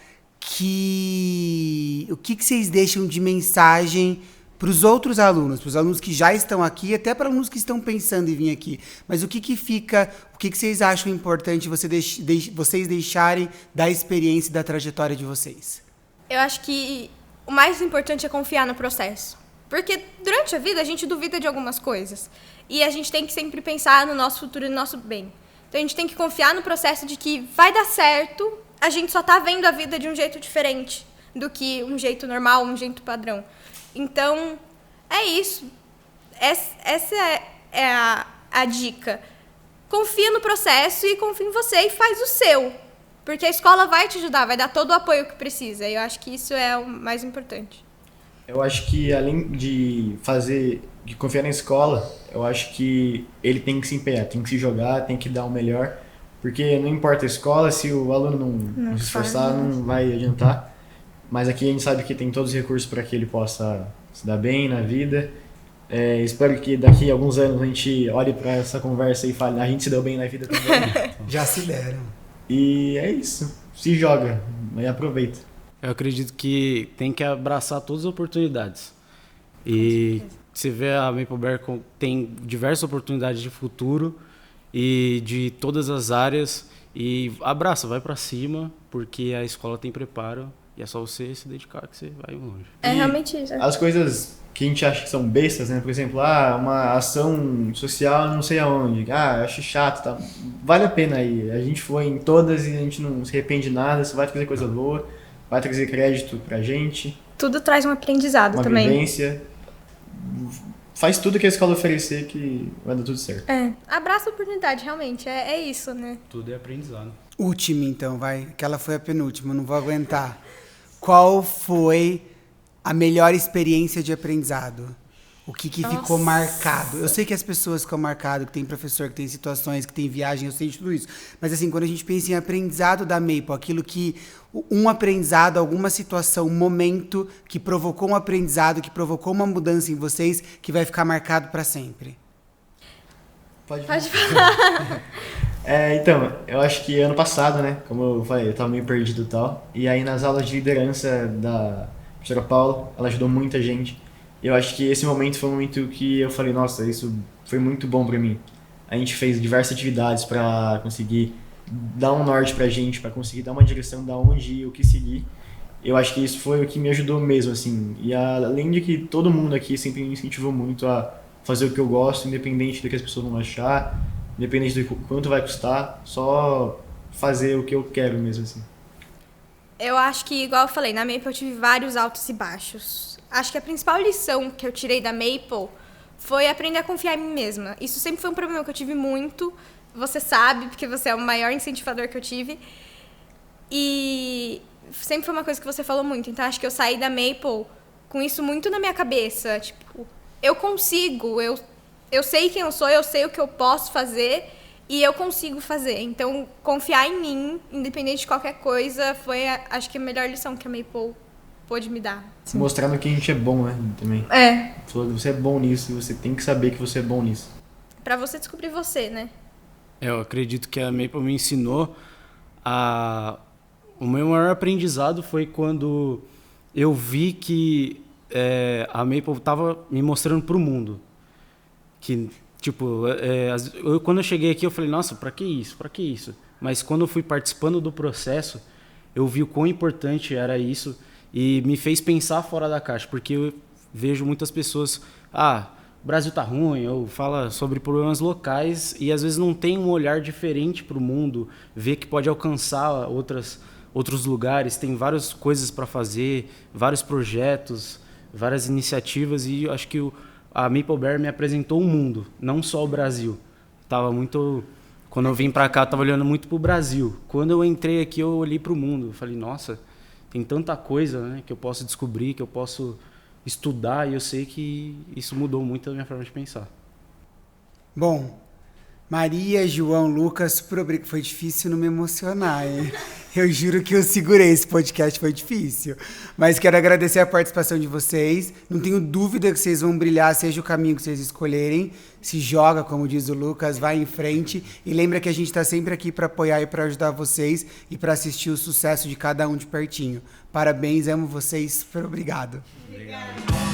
o que vocês deixam de mensagem para os outros alunos, para os alunos que já estão aqui, até para alunos que estão pensando em vir aqui, mas o que vocês acham importante vocês deixarem da experiência e da trajetória de vocês? Eu acho que o mais importante é confiar no processo. Porque durante a vida a gente duvida de algumas coisas. E a gente tem que sempre pensar no nosso futuro e no nosso bem. Então a gente tem que confiar no processo de que vai dar certo, a gente só tá vendo a vida de um jeito diferente do que um jeito normal, um jeito padrão. Então, é isso. Essa é a dica. Confia no processo e confia em você e faz o seu. Porque a escola vai te ajudar, vai dar todo o apoio que precisa. E eu acho que isso é o mais importante. Eu acho que além de confiar na escola, eu acho que ele tem que se empenhar, tem que se jogar, tem que dar o melhor, porque não importa a escola, se o aluno não se esforçar, não vai adiantar. Mas aqui a gente sabe que tem todos os recursos para que ele possa se dar bem na vida. Espero que daqui a alguns anos a gente olhe para essa conversa e fale, a gente se deu bem na vida também. Já se deram. E é isso, se joga e aproveita. Eu acredito que tem que abraçar todas as oportunidades. E você vê a Maple Bear tem diversas oportunidades de futuro e de todas as áreas. E abraça, vai pra cima, porque a escola tem preparo e é só você se dedicar que você vai longe. É realmente isso. As coisas que a gente acha que são bestas, né? Por exemplo, uma ação social não sei aonde. Acho chato, tá? Vale a pena ir. A gente foi em todas e a gente não se arrepende de nada, você vai trazer coisa boa. Vai trazer crédito pra gente. Tudo traz um aprendizado também. Uma vivência. Faz tudo que a escola oferecer que vai dar tudo certo. Abraça a oportunidade, realmente. É isso, né? Tudo é aprendizado. Última, então, vai. Aquela foi a penúltima, não vou aguentar. Qual foi a melhor experiência de aprendizado? O que ficou marcado? Eu sei que as pessoas ficam marcadas, que tem professor, que tem situações, que tem viagem, eu sei de tudo isso. Mas assim, quando a gente pensa em aprendizado da Maple, aquilo que um aprendizado, alguma situação, um momento que provocou um aprendizado, que provocou uma mudança em vocês, que vai ficar marcado para sempre. Pode falar. Então, eu acho que ano passado, né, como eu falei, eu tava meio perdido e tal, e aí nas aulas de liderança da professora Paula, ela ajudou muita gente, e eu acho que esse momento foi um momento que eu falei, nossa, isso foi muito bom pra mim. A gente fez diversas atividades pra conseguir dar um norte pra gente, pra conseguir dar uma direção da onde ir, o que seguir. Eu acho que isso foi o que me ajudou mesmo, assim, e além de que todo mundo aqui sempre me incentivou muito a fazer o que eu gosto, independente do que as pessoas vão achar, independente do quanto vai custar, só fazer o que eu quero mesmo, assim. Eu acho que, igual eu falei, na Maple eu tive vários altos e baixos. Acho que a principal lição que eu tirei da Maple foi aprender a confiar em mim mesma. Isso sempre foi um problema que eu tive muito. Você sabe, porque você é o maior incentivador que eu tive. E sempre foi uma coisa que você falou muito. Então, acho que eu saí da Maple com isso muito na minha cabeça. Tipo, eu consigo, eu sei quem eu sou, eu sei o que eu posso fazer e eu consigo fazer. Então, confiar em mim, independente de qualquer coisa, foi, acho que a melhor lição que a Maple pôde me dar. Sim. Mostrando que a gente é bom, né, também. Você é bom nisso e você tem que saber que você é bom nisso. Pra você descobrir você, né? Eu acredito que a Maple me ensinou o meu maior aprendizado foi quando eu vi que a Maple estava me mostrando para o mundo. Que, tipo, quando eu cheguei aqui, eu falei, nossa, para que isso? Para que isso? Mas quando eu fui participando do processo, eu vi o quão importante era isso e me fez pensar fora da caixa, porque eu vejo muitas pessoas, o Brasil tá ruim, ou fala sobre problemas locais e às vezes não tem um olhar diferente para o mundo, vê que pode alcançar outros lugares, tem várias coisas para fazer, vários projetos, várias iniciativas, e eu acho que a Maple Bear me apresentou o mundo, não só o Brasil. Quando eu vim para cá, eu estava olhando muito para o Brasil. Quando eu entrei aqui, eu olhei para o mundo. Eu falei, nossa, tem tanta coisa, né, que eu posso descobrir, que eu posso estudar, e eu sei que isso mudou muito a minha forma de pensar. Bom, Maria, João, Lucas, super obrigado. Foi difícil não me emocionar, hein? Eu juro que eu segurei, esse podcast foi difícil. Mas quero agradecer a participação de vocês. Não tenho dúvida que vocês vão brilhar, seja o caminho que vocês escolherem. Se joga, como diz o Lucas, vai em frente. E lembra que a gente está sempre aqui para apoiar e para ajudar vocês e para assistir o sucesso de cada um de pertinho. Parabéns, amo vocês. Super obrigado. Obrigada.